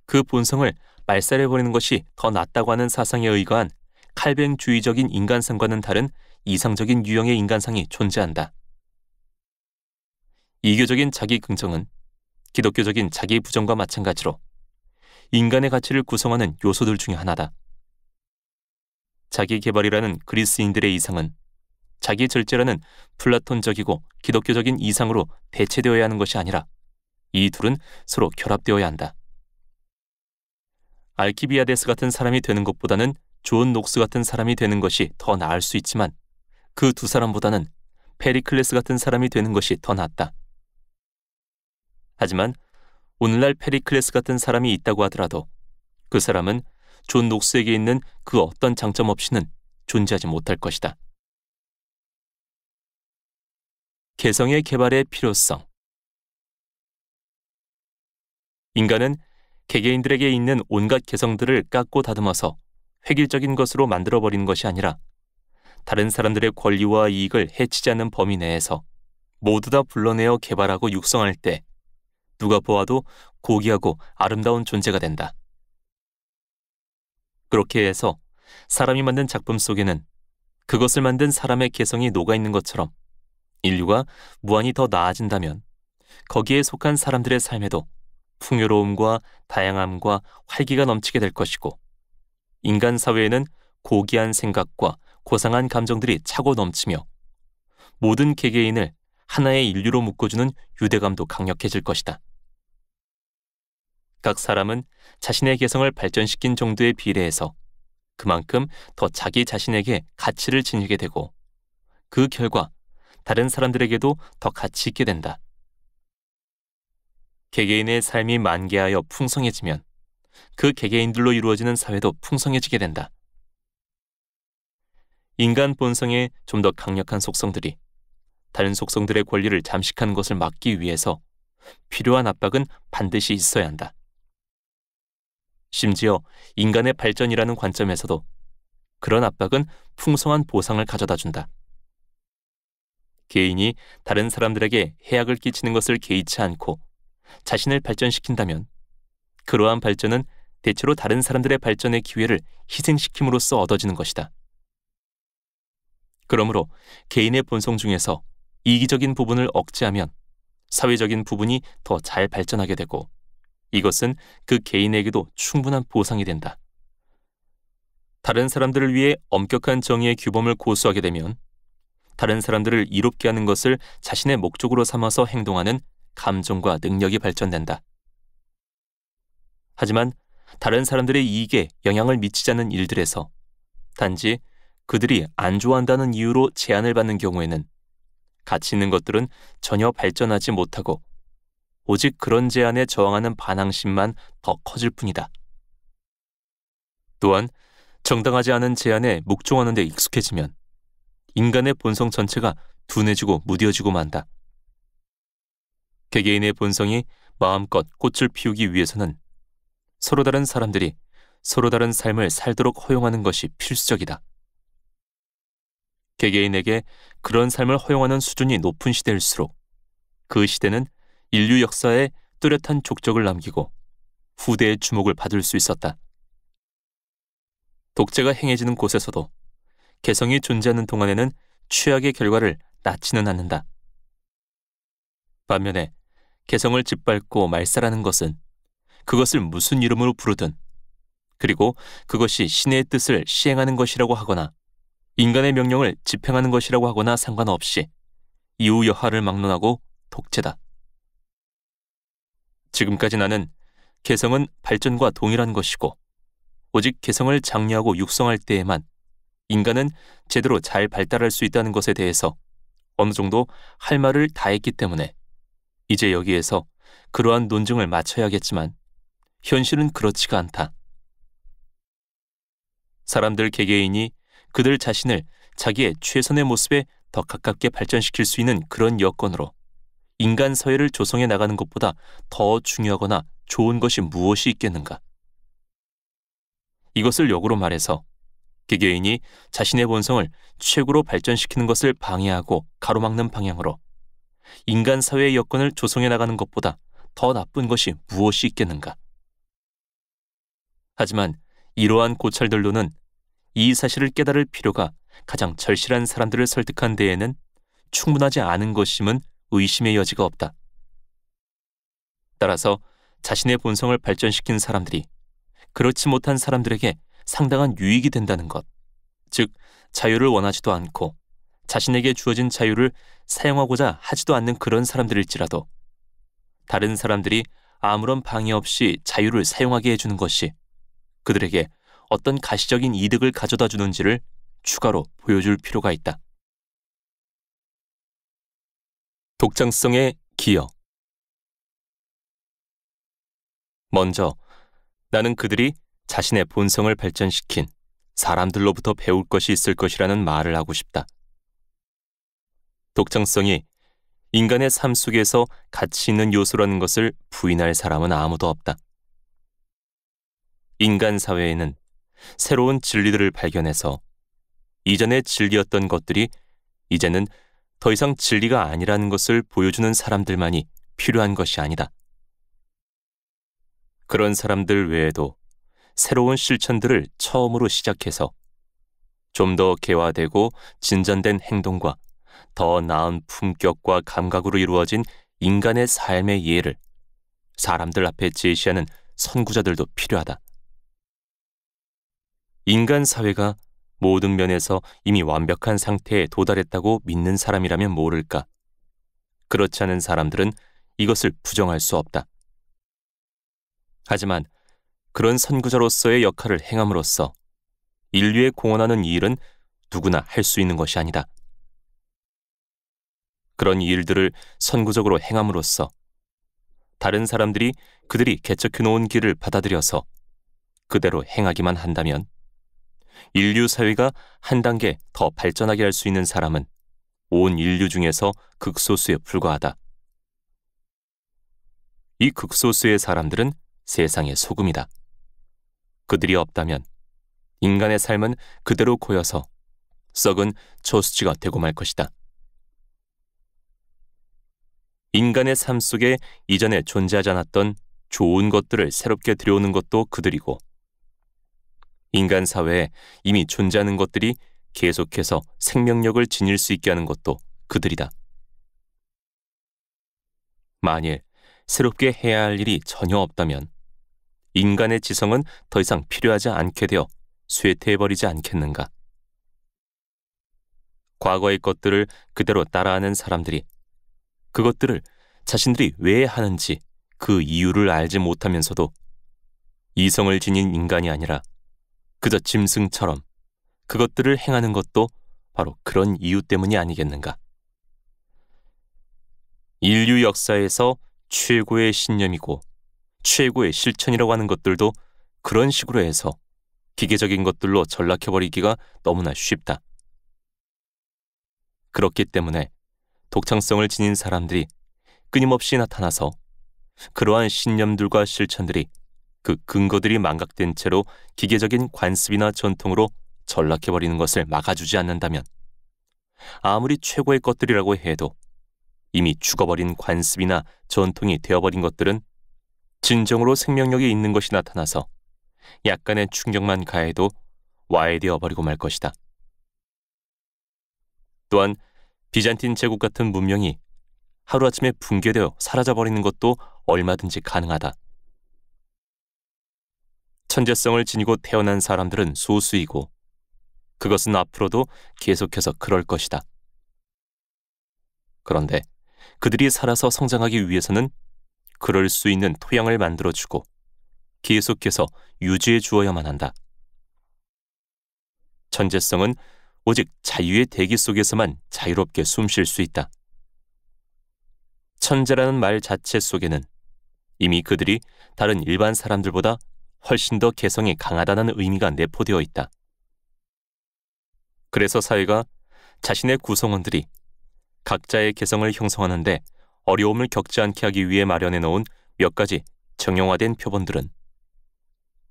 S1: 그 본성을 말살해버리는 것이 더 낫다고 하는 사상에 의거한 칼뱅주의적인 인간상과는 다른 이상적인 유형의 인간상이 존재한다. 이교적인 자기 긍정은 기독교적인 자기 부정과 마찬가지로 인간의 가치를 구성하는 요소들 중에 하나다. 자기 개발이라는 그리스인들의 이상은 자기 절제라는 플라톤적이고 기독교적인 이상으로 대체되어야 하는 것이 아니라 이 둘은 서로 결합되어야 한다. 알키비아데스 같은 사람이 되는 것보다는 존 녹스 같은 사람이 되는 것이 더 나을 수 있지만 그 두 사람보다는 페리클레스 같은 사람이 되는 것이 더 낫다. 하지만 오늘날 페리클레스 같은 사람이 있다고 하더라도 그 사람은 존 녹스에게 있는 그 어떤 장점 없이는 존재하지 못할 것이다. 개성의 개발의 필요성. 인간은 개개인들에게 있는 온갖 개성들을 깎고 다듬어서 획일적인 것으로 만들어버리는 것이 아니라 다른 사람들의 권리와 이익을 해치지 않는 범위 내에서 모두 다 불러내어 개발하고 육성할 때 누가 보아도 고귀하고 아름다운 존재가 된다. 그렇게 해서 사람이 만든 작품 속에는 그것을 만든 사람의 개성이 녹아있는 것처럼 인류가 무한히 더 나아진다면 거기에 속한 사람들의 삶에도 풍요로움과 다양함과 활기가 넘치게 될 것이고 인간 사회에는 고귀한 생각과 고상한 감정들이 차고 넘치며 모든 개개인을 하나의 인류로 묶어주는 유대감도 강력해질 것이다. 각 사람은 자신의 개성을 발전시킨 정도에 비례해서 그만큼 더 자기 자신에게 가치를 지니게 되고 그 결과 다른 사람들에게도 더 가치 있게 된다. 개개인의 삶이 만개하여 풍성해지면 그 개개인들로 이루어지는 사회도 풍성해지게 된다. 인간 본성의 좀 더 강력한 속성들이 다른 속성들의 권리를 잠식하는 것을 막기 위해서 필요한 압박은 반드시 있어야 한다. 심지어 인간의 발전이라는 관점에서도 그런 압박은 풍성한 보상을 가져다 준다. 개인이 다른 사람들에게 해악을 끼치는 것을 개의치 않고 자신을 발전시킨다면 그러한 발전은 대체로 다른 사람들의 발전의 기회를 희생시킴으로써 얻어지는 것이다. 그러므로 개인의 본성 중에서 이기적인 부분을 억제하면 사회적인 부분이 더 잘 발전하게 되고 이것은 그 개인에게도 충분한 보상이 된다. 다른 사람들을 위해 엄격한 정의의 규범을 고수하게 되면 다른 사람들을 이롭게 하는 것을 자신의 목적으로 삼아서 행동하는 감정과 능력이 발전된다. 하지만 다른 사람들의 이익에 영향을 미치지 않는 일들에서 단지 그들이 안 좋아한다는 이유로 제한을 받는 경우에는 가치 있는 것들은 전혀 발전하지 못하고 오직 그런 제한에 저항하는 반항심만 더 커질 뿐이다. 또한 정당하지 않은 제한에 묵종하는 데 익숙해지면 인간의 본성 전체가 둔해지고 무뎌지고 만다. 개개인의 본성이 마음껏 꽃을 피우기 위해서는 서로 다른 사람들이 서로 다른 삶을 살도록 허용하는 것이 필수적이다. 개개인에게 그런 삶을 허용하는 수준이 높은 시대일수록 그 시대는 인류 역사에 뚜렷한 족적을 남기고 후대의 주목을 받을 수 있었다. 독재가 행해지는 곳에서도 개성이 존재하는 동안에는 최악의 결과를 낳지는 않는다. 반면에 개성을 짓밟고 말살하는 것은 그것을 무슨 이름으로 부르든 그리고 그것이 신의 뜻을 시행하는 것이라고 하거나 인간의 명령을 집행하는 것이라고 하거나 상관없이 이우여하를 막론하고 독재다. 지금까지 나는 개성은 발전과 동일한 것이고 오직 개성을 장려하고 육성할 때에만 인간은 제대로 잘 발달할 수 있다는 것에 대해서 어느 정도 할 말을 다 했기 때문에 이제 여기에서 그러한 논증을 마쳐야겠지만 현실은 그렇지가 않다. 사람들 개개인이 그들 자신을 자기의 최선의 모습에 더 가깝게 발전시킬 수 있는 그런 여건으로 인간 사회를 조성해 나가는 것보다 더 중요하거나 좋은 것이 무엇이 있겠는가? 이것을 역으로 말해서 개개인이 자신의 본성을 최고로 발전시키는 것을 방해하고 가로막는 방향으로 인간 사회의 여건을 조성해 나가는 것보다 더 나쁜 것이 무엇이 있겠는가? 하지만 이러한 고찰들로는 이 사실을 깨달을 필요가 가장 절실한 사람들을 설득한 데에는 충분하지 않은 것임은 의심의 여지가 없다. 따라서 자신의 본성을 발전시킨 사람들이 그렇지 못한 사람들에게 상당한 유익이 된다는 것, 즉 자유를 원하지도 않고 자신에게 주어진 자유를 사용하고자 하지도 않는 그런 사람들일지라도 다른 사람들이 아무런 방해 없이 자유를 사용하게 해주는 것이 그들에게 어떤 가시적인 이득을 가져다 주는지를 추가로 보여줄 필요가 있다. 독창성의 기여. 먼저 나는 그들이 자신의 본성을 발전시킨 사람들로부터 배울 것이 있을 것이라는 말을 하고 싶다. 독창성이 인간의 삶 속에서 가치 있는 요소라는 것을 부인할 사람은 아무도 없다. 인간 사회에는 새로운 진리들을 발견해서 이전에 진리였던 것들이 이제는 더 이상 진리가 아니라는 것을 보여주는 사람들만이 필요한 것이 아니다. 그런 사람들 외에도 새로운 실천들을 처음으로 시작해서 좀 더 개화되고 진전된 행동과 더 나은 품격과 감각으로 이루어진 인간의 삶의 이해를 사람들 앞에 제시하는 선구자들도 필요하다. 인간 사회가 모든 면에서 이미 완벽한 상태에 도달했다고 믿는 사람이라면 모를까. 그렇지 않은 사람들은 이것을 부정할 수 없다. 하지만 그런 선구자로서의 역할을 행함으로써 인류에 공헌하는 이 일은 누구나 할 수 있는 것이 아니다. 그런 일들을 선구적으로 행함으로써 다른 사람들이 그들이 개척해 놓은 길을 받아들여서 그대로 행하기만 한다면 인류 사회가 한 단계 더 발전하게 할 수 있는 사람은 온 인류 중에서 극소수에 불과하다. 이 극소수의 사람들은 세상의 소금이다. 그들이 없다면 인간의 삶은 그대로 고여서 썩은 저수지가 되고 말 것이다. 인간의 삶 속에 이전에 존재하지 않았던 좋은 것들을 새롭게 들여오는 것도 그들이고, 인간 사회에 이미 존재하는 것들이 계속해서 생명력을 지닐 수 있게 하는 것도 그들이다. 만일 새롭게 해야 할 일이 전혀 없다면 인간의 지성은 더 이상 필요하지 않게 되어 쇠퇴해버리지 않겠는가? 과거의 것들을 그대로 따라하는 사람들이 그것들을 자신들이 왜 하는지 그 이유를 알지 못하면서도 이성을 지닌 인간이 아니라 그저 짐승처럼 그것들을 행하는 것도 바로 그런 이유 때문이 아니겠는가? 인류 역사에서 최고의 신념이고 최고의 실천이라고 하는 것들도 그런 식으로 해서 기계적인 것들로 전락해버리기가 너무나 쉽다. 그렇기 때문에 독창성을 지닌 사람들이 끊임없이 나타나서 그러한 신념들과 실천들이 그 근거들이 망각된 채로 기계적인 관습이나 전통으로 전락해버리는 것을 막아주지 않는다면 아무리 최고의 것들이라고 해도 이미 죽어버린 관습이나 전통이 되어버린 것들은 진정으로 생명력이 있는 것이 나타나서 약간의 충격만 가해도 와해되어 버리고 말 것이다. 또한 비잔틴 제국 같은 문명이 하루아침에 붕괴되어 사라져버리는 것도 얼마든지 가능하다. 천재성을 지니고 태어난 사람들은 소수이고 그것은 앞으로도 계속해서 그럴 것이다. 그런데 그들이 살아서 성장하기 위해서는 그럴 수 있는 토양을 만들어주고 계속해서 유지해 주어야만 한다. 천재성은 오직 자유의 대기 속에서만 자유롭게 숨쉴 수 있다. 천재라는 말 자체 속에는 이미 그들이 다른 일반 사람들보다 훨씬 더 개성이 강하다는 의미가 내포되어 있다. 그래서 사회가 자신의 구성원들이 각자의 개성을 형성하는 데 어려움을 겪지 않게 하기 위해 마련해 놓은 몇 가지 정형화된 표본들은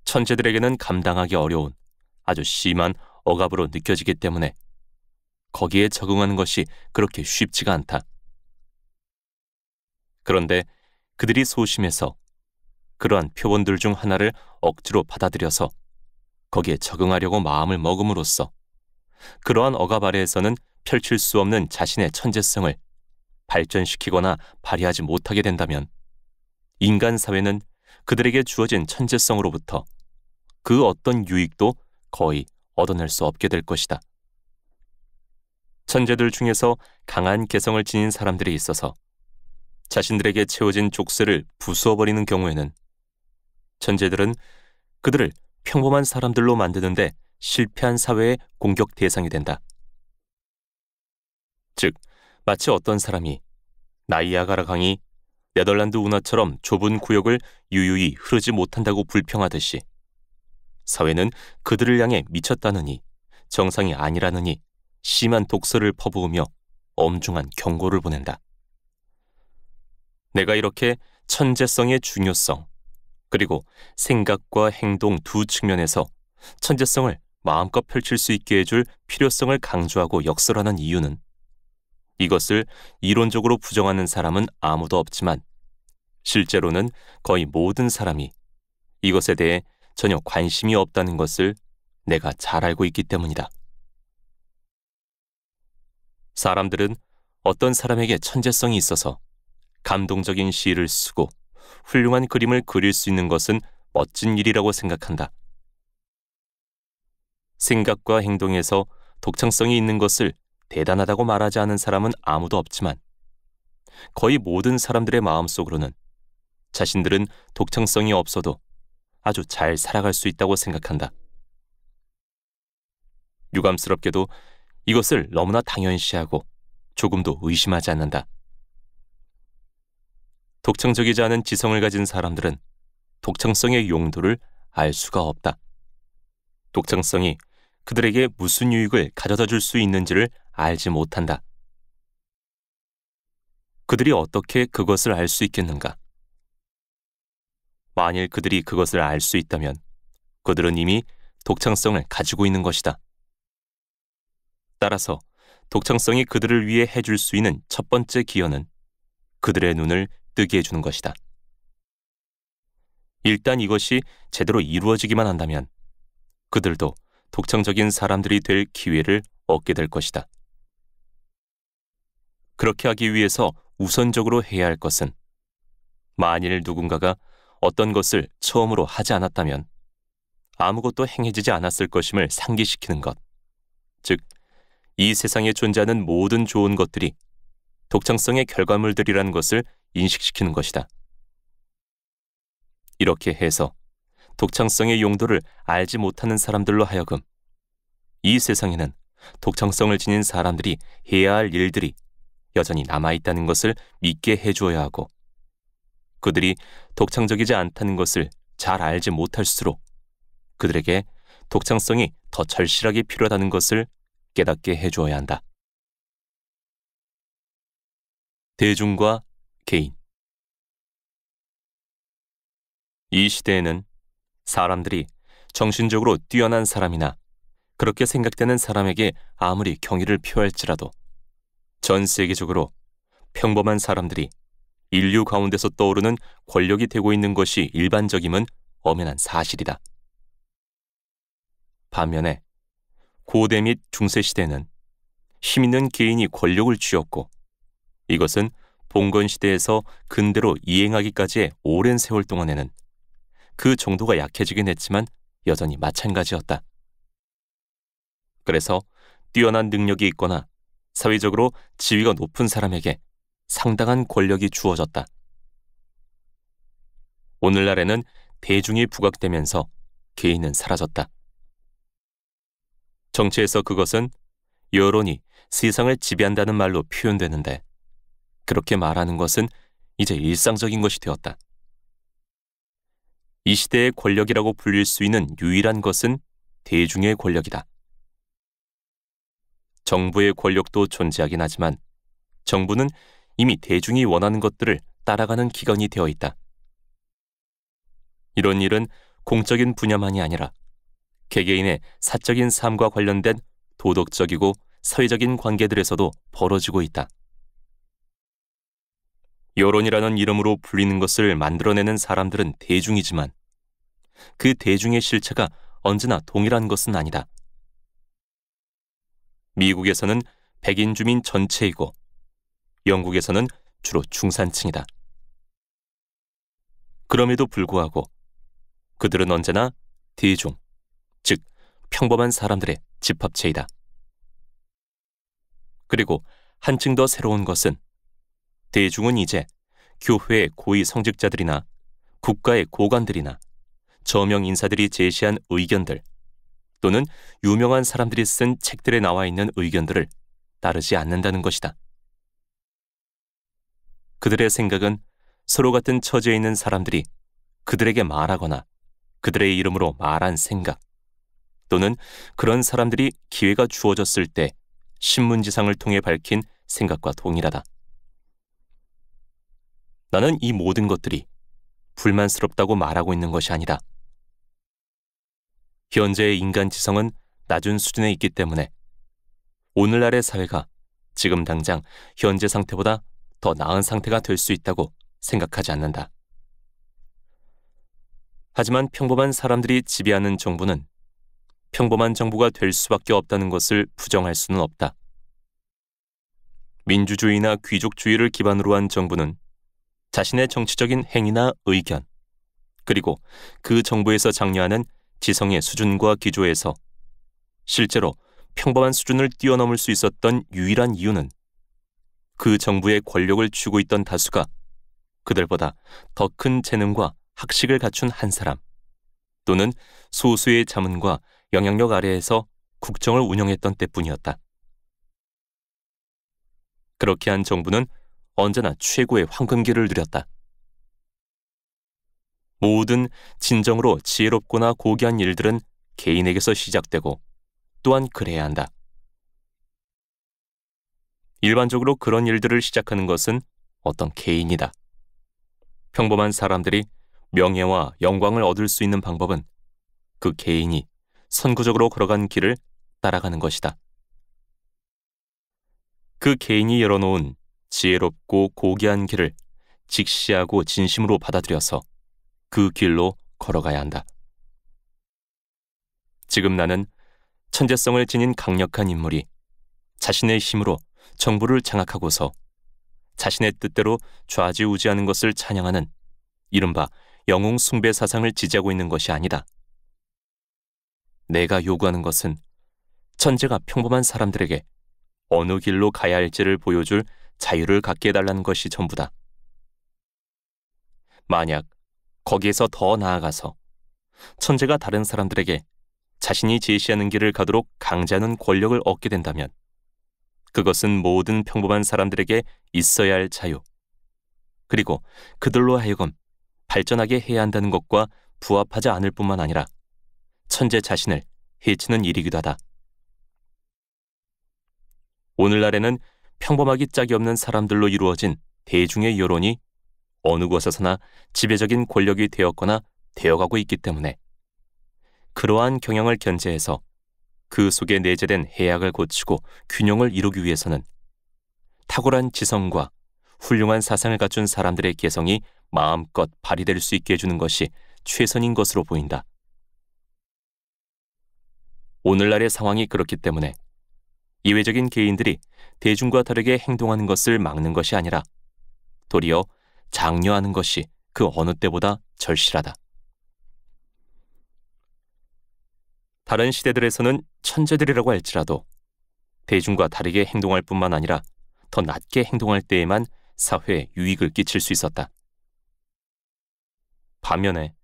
S1: 천재들에게는 감당하기 어려운 아주 심한 억압으로 느껴지기 때문에 거기에 적응하는 것이 그렇게 쉽지가 않다. 그런데 그들이 소심해서 그러한 표본들 중 하나를 억지로 받아들여서 거기에 적응하려고 마음을 먹음으로써 그러한 억압 아래에서는 펼칠 수 없는 자신의 천재성을 발전시키거나 발휘하지 못하게 된다면 인간 사회는 그들에게 주어진 천재성으로부터 그 어떤 유익도 거의 얻어낼 수 없게 될 것이다. 천재들 중에서 강한 개성을 지닌 사람들이 있어서 자신들에게 채워진 족쇄를 부수어버리는 경우에는 천재들은 그들을 평범한 사람들로 만드는데 실패한 사회의 공격 대상이 된다. 즉, 마치 어떤 사람이 나이아가라 강이 네덜란드 운하처럼 좁은 구역을 유유히 흐르지 못한다고 불평하듯이 사회는 그들을 향해 미쳤다느니 정상이 아니라느니 심한 독서를 퍼부으며 엄중한 경고를 보낸다. 내가 이렇게 천재성의 중요성 그리고 생각과 행동 두 측면에서 천재성을 마음껏 펼칠 수 있게 해줄 필요성을 강조하고 역설하는 이유는 이것을 이론적으로 부정하는 사람은 아무도 없지만 실제로는 거의 모든 사람이 이것에 대해 전혀 관심이 없다는 것을 내가 잘 알고 있기 때문이다. 사람들은 어떤 사람에게 천재성이 있어서 감동적인 시를 쓰고 훌륭한 그림을 그릴 수 있는 것은 멋진 일이라고 생각한다. 생각과 행동에서 독창성이 있는 것을 대단하다고 말하지 않은 사람은 아무도 없지만 거의 모든 사람들의 마음속으로는 자신들은 독창성이 없어도 아주 잘 살아갈 수 있다고 생각한다. 유감스럽게도 이것을 너무나 당연시하고 조금도 의심하지 않는다. 독창적이지 않은 지성을 가진 사람들은 독창성의 용도를 알 수가 없다. 독창성이 그들에게 무슨 유익을 가져다 줄 수 있는지를 알지 못한다. 그들이 어떻게 그것을 알 수 있겠는가? 만일 그들이 그것을 알 수 있다면 그들은 이미 독창성을 가지고 있는 것이다. 따라서 독창성이 그들을 위해 해줄 수 있는 첫 번째 기여는 그들의 눈을 뜨게 해주는 것이다. 일단 이것이 제대로 이루어지기만 한다면 그들도 독창적인 사람들이 될 기회를 얻게 될 것이다. 그렇게 하기 위해서 우선적으로 해야 할 것은 만일 누군가가 어떤 것을 처음으로 하지 않았다면 아무것도 행해지지 않았을 것임을 상기시키는 것, 즉 이 세상에 존재하는 모든 좋은 것들이 독창성의 결과물들이라는 것을 인식시키는 것이다. 이렇게 해서 독창성의 용도를 알지 못하는 사람들로 하여금 이 세상에는 독창성을 지닌 사람들이 해야 할 일들이 여전히 남아있다는 것을 믿게 해주어야 하고, 그들이 독창적이지 않다는 것을 잘 알지 못할수록 그들에게 독창성이 더 절실하게 필요하다는 것을 깨닫게 해주어야 한다. 대중과 개인. 이 시대에는 사람들이 정신적으로 뛰어난 사람이나 그렇게 생각되는 사람에게 아무리 경의를 표할지라도 전 세계적으로 평범한 사람들이 인류 가운데서 떠오르는 권력이 되고 있는 것이 일반적임은 엄연한 사실이다. 반면에 고대 및 중세 시대는 힘 있는 개인이 권력을 쥐었고, 이것은 봉건 시대에서 근대로 이행하기까지의 오랜 세월 동안에는 그 정도가 약해지긴 했지만 여전히 마찬가지였다. 그래서 뛰어난 능력이 있거나 사회적으로 지위가 높은 사람에게 상당한 권력이 주어졌다. 오늘날에는 대중이 부각되면서 개인은 사라졌다. 정치에서 그것은 여론이 세상을 지배한다는 말로 표현되는데, 그렇게 말하는 것은 이제 일상적인 것이 되었다. 이 시대의 권력이라고 불릴 수 있는 유일한 것은 대중의 권력이다. 정부의 권력도 존재하긴 하지만 정부는 이미 대중이 원하는 것들을 따라가는 기관이 되어 있다. 이런 일은 공적인 분야만이 아니라 개개인의 사적인 삶과 관련된 도덕적이고 사회적인 관계들에서도 벌어지고 있다. 여론이라는 이름으로 불리는 것을 만들어내는 사람들은 대중이지만 그 대중의 실체가 언제나 동일한 것은 아니다. 미국에서는 백인 주민 전체이고 영국에서는 주로 중산층이다. 그럼에도 불구하고 그들은 언제나 대중, 즉 평범한 사람들의 집합체이다. 그리고 한층 더 새로운 것은 대중은 이제 교회의 고위 성직자들이나 국가의 고관들이나 저명 인사들이 제시한 의견들 또는 유명한 사람들이 쓴 책들에 나와 있는 의견들을 따르지 않는다는 것이다. 그들의 생각은 서로 같은 처지에 있는 사람들이 그들에게 말하거나 그들의 이름으로 말한 생각 또는 그런 사람들이 기회가 주어졌을 때 신문지상을 통해 밝힌 생각과 동일하다. 나는 이 모든 것들이 불만스럽다고 말하고 있는 것이 아니다. 현재의 인간 지성은 낮은 수준에 있기 때문에 오늘날의 사회가 지금 당장 현재 상태보다 더 나은 상태가 될 수 있다고 생각하지 않는다. 하지만 평범한 사람들이 지배하는 정부는 평범한 정부가 될 수밖에 없다는 것을 부정할 수는 없다. 민주주의나 귀족주의를 기반으로 한 정부는 자신의 정치적인 행위나 의견, 그리고 그 정부에서 장려하는 지성의 수준과 기조에서 실제로 평범한 수준을 뛰어넘을 수 있었던 유일한 이유는 그 정부의 권력을 쥐고 있던 다수가 그들보다 더 큰 재능과 학식을 갖춘 한 사람 또는 소수의 자문과 영향력 아래에서 국정을 운영했던 때뿐이었다. 그렇게 한 정부는 언제나 최고의 황금기를 누렸다. 모든 진정으로 지혜롭거나 고귀한 일들은 개인에게서 시작되고 또한 그래야 한다. 일반적으로 그런 일들을 시작하는 것은 어떤 개인이다. 평범한 사람들이 명예와 영광을 얻을 수 있는 방법은 그 개인이 선구적으로 걸어간 길을 따라가는 것이다. 그 개인이 열어놓은 지혜롭고 고귀한 길을 직시하고 진심으로 받아들여서 그 길로 걸어가야 한다. 지금 나는 천재성을 지닌 강력한 인물이 자신의 힘으로 정부를 장악하고서 자신의 뜻대로 좌지우지하는 것을 찬양하는 이른바 영웅 숭배 사상을 지지하고 있는 것이 아니다. 내가 요구하는 것은 천재가 평범한 사람들에게 어느 길로 가야 할지를 보여줄 자유를 갖게 해달라는 것이 전부다. 만약 거기에서 더 나아가서 천재가 다른 사람들에게 자신이 제시하는 길을 가도록 강제하는 권력을 얻게 된다면 그것은 모든 평범한 사람들에게 있어야 할 자유, 그리고 그들로 하여금 발전하게 해야 한다는 것과 부합하지 않을 뿐만 아니라 천재 자신을 해치는 일이기도 하다. 오늘날에는 평범하기 짝이 없는 사람들로 이루어진 대중의 여론이 어느 곳에서나 지배적인 권력이 되었거나 되어가고 있기 때문에 그러한 경향을 견제해서 그 속에 내재된 해악을 고치고 균형을 이루기 위해서는 탁월한 지성과 훌륭한 사상을 갖춘 사람들의 개성이 마음껏 발휘될 수 있게 해주는 것이 최선인 것으로 보인다. 오늘날의 상황이 그렇기 때문에 이외적인 개인들이 대중과 다르게 행동하는 것을 막는 것이 아니라 도리어 장려하는 것이 그 어느 때보다 절실하다. 다른 시대들에서는 천재들이라고 할지라도 대중과 다르게 행동할 뿐만 아니라 더 낮게 행동할 때에만 사회에 유익을 끼칠 수 있었다. 반면에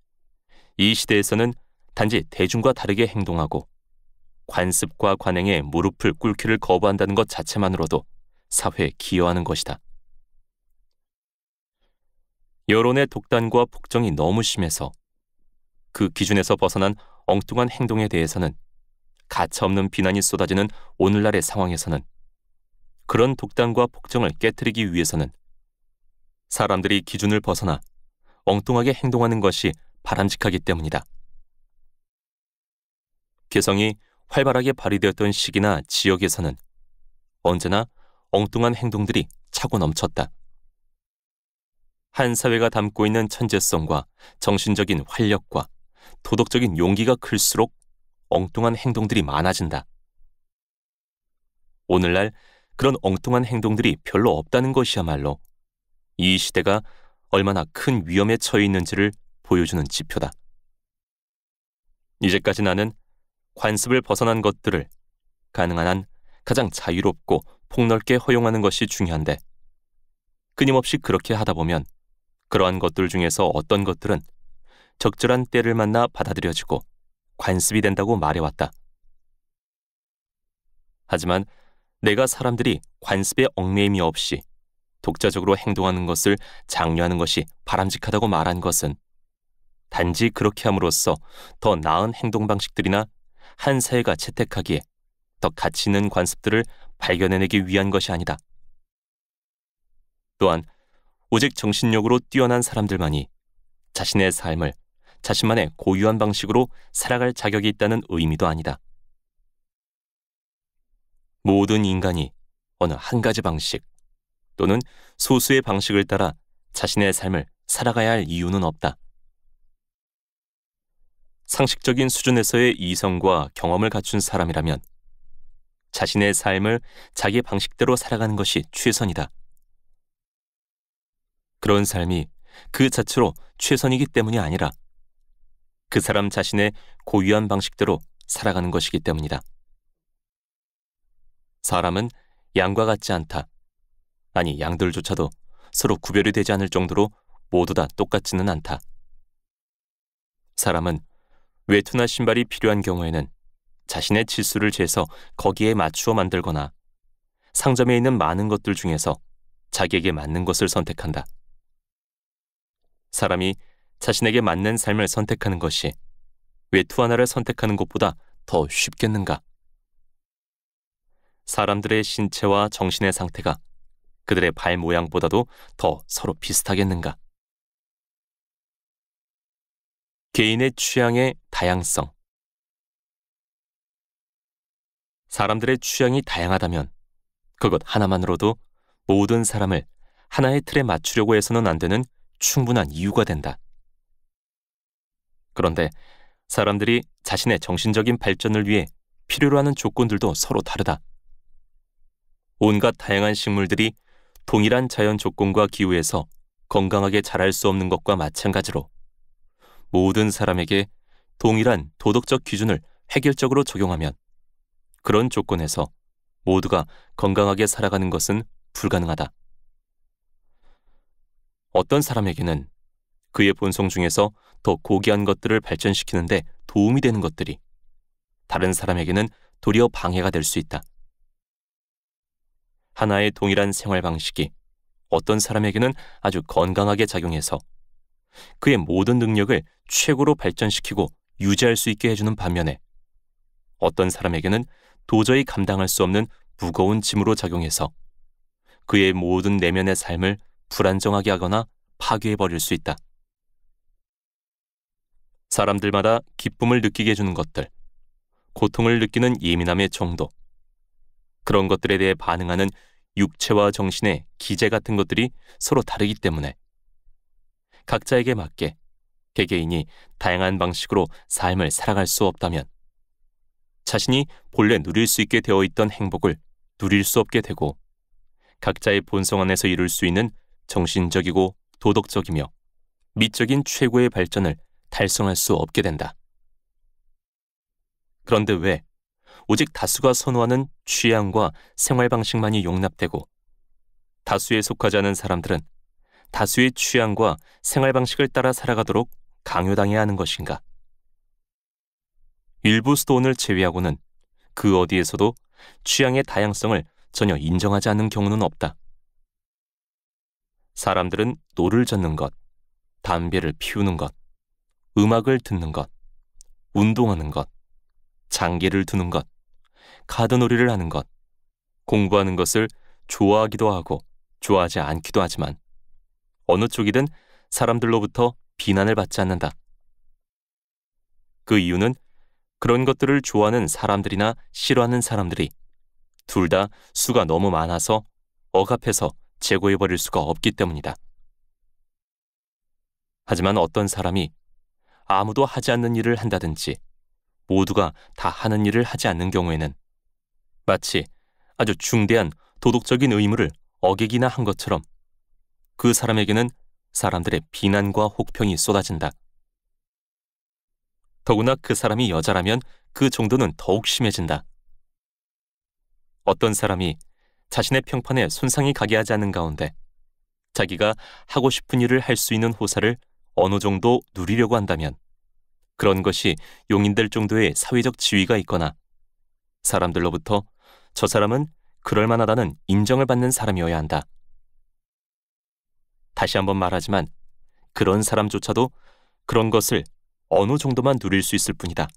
S1: 이 시대에서는 단지 대중과 다르게 행동하고 관습과 관행에 무릎을 꿇기를 거부한다는 것 자체만으로도 사회에 기여하는 것이다. 여론의 독단과 폭정이 너무 심해서 그 기준에서 벗어난 엉뚱한 행동에 대해서는 가차없는 비난이 쏟아지는 오늘날의 상황에서는 그런 독단과 폭정을 깨트리기 위해서는 사람들이 기준을 벗어나 엉뚱하게 행동하는 것이 바람직하기 때문이다. 개성이 활발하게 발휘되었던 시기나 지역에서는 언제나 엉뚱한 행동들이 차고 넘쳤다. 한 사회가 담고 있는 천재성과 정신적인 활력과 도덕적인 용기가 클수록 엉뚱한 행동들이 많아진다. 오늘날 그런 엉뚱한 행동들이 별로 없다는 것이야말로 이 시대가 얼마나 큰 위험에 처해 있는지를 보여주는 지표다. 이제까지 나는 관습을 벗어난 것들을 가능한 한 가장 자유롭고 폭넓게 허용하는 것이 중요한데 끊임없이 그렇게 하다 보면 그러한 것들 중에서 어떤 것들은 적절한 때를 만나 받아들여지고 관습이 된다고 말해왔다. 하지만 내가 사람들이 관습에 얽매임이 없이 독자적으로 행동하는 것을 장려하는 것이 바람직하다고 말한 것은 단지 그렇게 함으로써 더 나은 행동 방식들이나 한 사회가 채택하기에 더 가치 있는 관습들을 발견해내기 위한 것이 아니다. 또한 오직 정신력으로 뛰어난 사람들만이 자신의 삶을 자신만의 고유한 방식으로 살아갈 자격이 있다는 의미도 아니다. 모든 인간이 어느 한 가지 방식 또는 소수의 방식을 따라 자신의 삶을 살아가야 할 이유는 없다. 상식적인 수준에서의 이성과 경험을 갖춘 사람이라면 자신의 삶을 자기 방식대로 살아가는 것이 최선이다. 그런 삶이 그 자체로 최선이기 때문이 아니라 그 사람 자신의 고유한 방식대로 살아가는 것이기 때문이다. 사람은 양과 같지 않다. 아니, 양들조차도 서로 구별이 되지 않을 정도로 모두 다 똑같지는 않다. 사람은 외투나 신발이 필요한 경우에는 자신의 치수를 재서 거기에 맞추어 만들거나 상점에 있는 많은 것들 중에서 자기에게 맞는 것을 선택한다. 사람이 자신에게 맞는 삶을 선택하는 것이 외투 하나를 선택하는 것보다 더 쉽겠는가? 사람들의 신체와 정신의 상태가 그들의 발 모양보다도 더 서로 비슷하겠는가? 개인의 취향의 다양성. 사람들의 취향이 다양하다면 그것 하나만으로도 모든 사람을 하나의 틀에 맞추려고 해서는 안 되는 충분한 이유가 된다. 그런데 사람들이 자신의 정신적인 발전을 위해 필요로 하는 조건들도 서로 다르다. 온갖 다양한 식물들이 동일한 자연 조건과 기후에서 건강하게 자랄 수 없는 것과 마찬가지로 모든 사람에게 동일한 도덕적 기준을 획일적으로 적용하면 그런 조건에서 모두가 건강하게 살아가는 것은 불가능하다. 어떤 사람에게는 그의 본성 중에서 더 고귀한 것들을 발전시키는데 도움이 되는 것들이 다른 사람에게는 도리어 방해가 될 수 있다. 하나의 동일한 생활 방식이 어떤 사람에게는 아주 건강하게 작용해서 그의 모든 능력을 최고로 발전시키고 유지할 수 있게 해주는 반면에 어떤 사람에게는 도저히 감당할 수 없는 무거운 짐으로 작용해서 그의 모든 내면의 삶을 불안정하게 하거나 파괴해버릴 수 있다. 사람들마다 기쁨을 느끼게 해주는 것들, 고통을 느끼는 예민함의 정도, 그런 것들에 대해 반응하는 육체와 정신의 기제 같은 것들이 서로 다르기 때문에 각자에게 맞게 개개인이 다양한 방식으로 삶을 살아갈 수 없다면 자신이 본래 누릴 수 있게 되어 있던 행복을 누릴 수 없게 되고 각자의 본성 안에서 이룰 수 있는 정신적이고 도덕적이며 미적인 최고의 발전을 달성할 수 없게 된다. 그런데 왜 오직 다수가 선호하는 취향과 생활 방식만이 용납되고 다수에 속하지 않은 사람들은 다수의 취향과 생활 방식을 따라 살아가도록 강요당해야 하는 것인가? 일부 수도원을 제외하고는 그 어디에서도 취향의 다양성을 전혀 인정하지 않는 경우는 없다. 사람들은 노를 젓는 것, 담배를 피우는 것, 음악을 듣는 것, 운동하는 것, 장기를 두는 것, 카드놀이를 하는 것, 공부하는 것을 좋아하기도 하고 좋아하지 않기도 하지만 어느 쪽이든 사람들로부터 비난을 받지 않는다. 그 이유는 그런 것들을 좋아하는 사람들이나 싫어하는 사람들이 둘 다 수가 너무 많아서 억압해서 제거해버릴 수가 없기 때문이다. 하지만 어떤 사람이 아무도 하지 않는 일을 한다든지 모두가 다 하는 일을 하지 않는 경우에는 마치 아주 중대한 도덕적인 의무를 어기기나 한 것처럼 그 사람에게는 사람들의 비난과 혹평이 쏟아진다. 더구나 그 사람이 여자라면 그 정도는 더욱 심해진다. 어떤 사람이 자신의 평판에 손상이 가게 하지 않는 가운데 자기가 하고 싶은 일을 할 수 있는 호사를 어느 정도 누리려고 한다면 그런 것이 용인될 정도의 사회적 지위가 있거나 사람들로부터 저 사람은 그럴 만하다는 인정을 받는 사람이어야 한다. 다시 한번 말하지만 그런 사람조차도 그런 것을 어느 정도만 누릴 수 있을 뿐이다.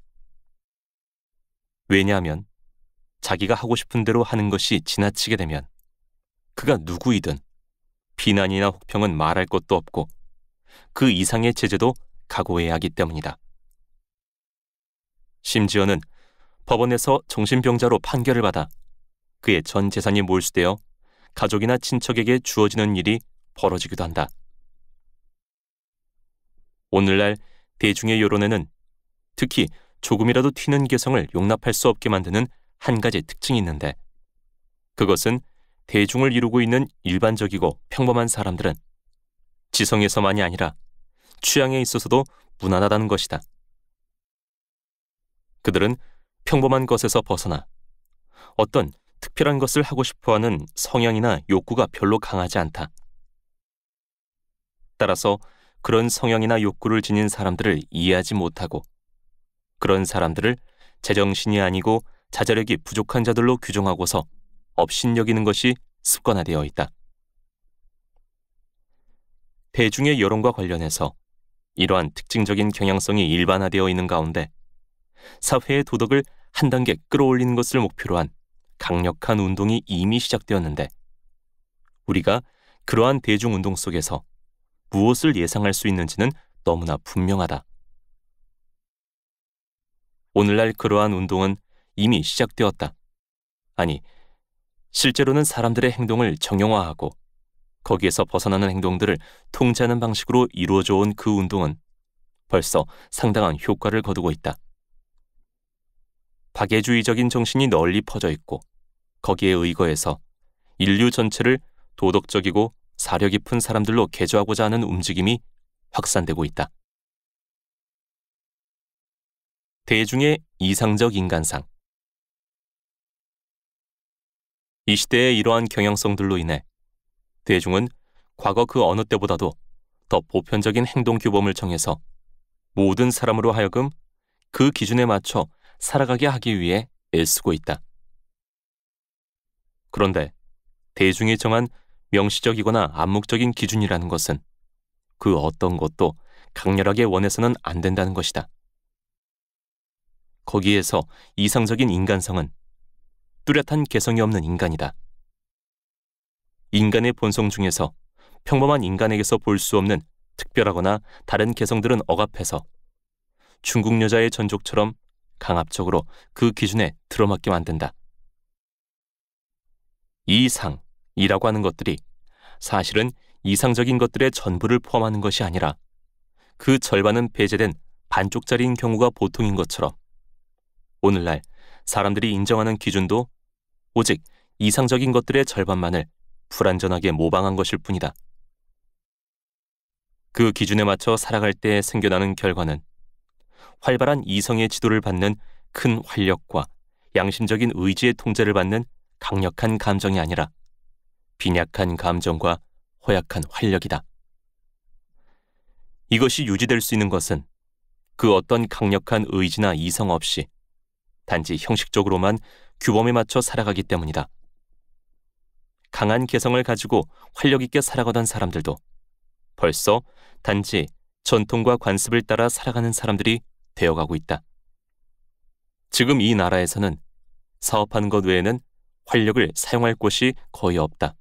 S1: 왜냐하면 자기가 하고 싶은 대로 하는 것이 지나치게 되면 그가 누구이든 비난이나 혹평은 말할 것도 없고 그 이상의 제재도 각오해야 하기 때문이다. 심지어는 법원에서 정신병자로 판결을 받아 그의 전 재산이 몰수되어 가족이나 친척에게 주어지는 일이 벌어지기도 한다. 오늘날 대중의 여론에는 특히 조금이라도 튀는 개성을 용납할 수 없게 만드는 한 가지 특징이 있는데 그것은 대중을 이루고 있는 일반적이고 평범한 사람들은 지성에서만이 아니라 취향에 있어서도 무난하다는 것이다. 그들은 평범한 것에서 벗어나 어떤 특별한 것을 하고 싶어하는 성향이나 욕구가 별로 강하지 않다. 따라서 그런 성향이나 욕구를 지닌 사람들을 이해하지 못하고 그런 사람들을 제정신이 아니고 자제력이 부족한 자들로 규정하고서 업신여기는 것이 습관화되어 있다. 대중의 여론과 관련해서 이러한 특징적인 경향성이 일반화되어 있는 가운데 사회의 도덕을 한 단계 끌어올리는 것을 목표로 한 강력한 운동이 이미 시작되었는데 우리가 그러한 대중운동 속에서 무엇을 예상할 수 있는지는 너무나 분명하다. 오늘날 그러한 운동은 이미 시작되었다. 아니, 실제로는 사람들의 행동을 정형화하고 거기에서 벗어나는 행동들을 통제하는 방식으로 이루어져 온 그 운동은 벌써 상당한 효과를 거두고 있다. 박애주의적인 정신이 널리 퍼져 있고 거기에 의거해서 인류 전체를 도덕적이고 사려 깊은 사람들로 개조하고자 하는 움직임이 확산되고 있다. 대중의 이상적 인간상. 이 시대의 이러한 경향성들로 인해 대중은 과거 그 어느 때보다도 더 보편적인 행동 규범을 정해서 모든 사람으로 하여금 그 기준에 맞춰 살아가게 하기 위해 애쓰고 있다. 그런데 대중이 정한 명시적이거나 암묵적인 기준이라는 것은 그 어떤 것도 강렬하게 원해서는 안 된다는 것이다. 거기에서 이상적인 인간성은 뚜렷한 개성이 없는 인간이다. 인간의 본성 중에서 평범한 인간에게서 볼 수 없는 특별하거나 다른 개성들은 억압해서 중국 여자의 전족처럼 강압적으로 그 기준에 들어맞게 만든다. 이상이라고 하는 것들이 사실은 이상적인 것들의 전부를 포함하는 것이 아니라 그 절반은 배제된 반쪽짜리인 경우가 보통인 것처럼 오늘날 사람들이 인정하는 기준도 오직 이상적인 것들의 절반만을 불완전하게 모방한 것일 뿐이다. 그 기준에 맞춰 살아갈 때 생겨나는 결과는 활발한 이성의 지도를 받는 큰 활력과 양심적인 의지의 통제를 받는 강력한 감정이 아니라 빈약한 감정과 허약한 활력이다. 이것이 유지될 수 있는 것은 그 어떤 강력한 의지나 이성 없이 단지 형식적으로만 규범에 맞춰 살아가기 때문이다. 강한 개성을 가지고 활력 있게 살아가던 사람들도 벌써 단지 전통과 관습을 따라 살아가는 사람들이 되어가고 있다. 지금 이 나라에서는 사업하는 것 외에는 활력을 사용할 곳이 거의 없다.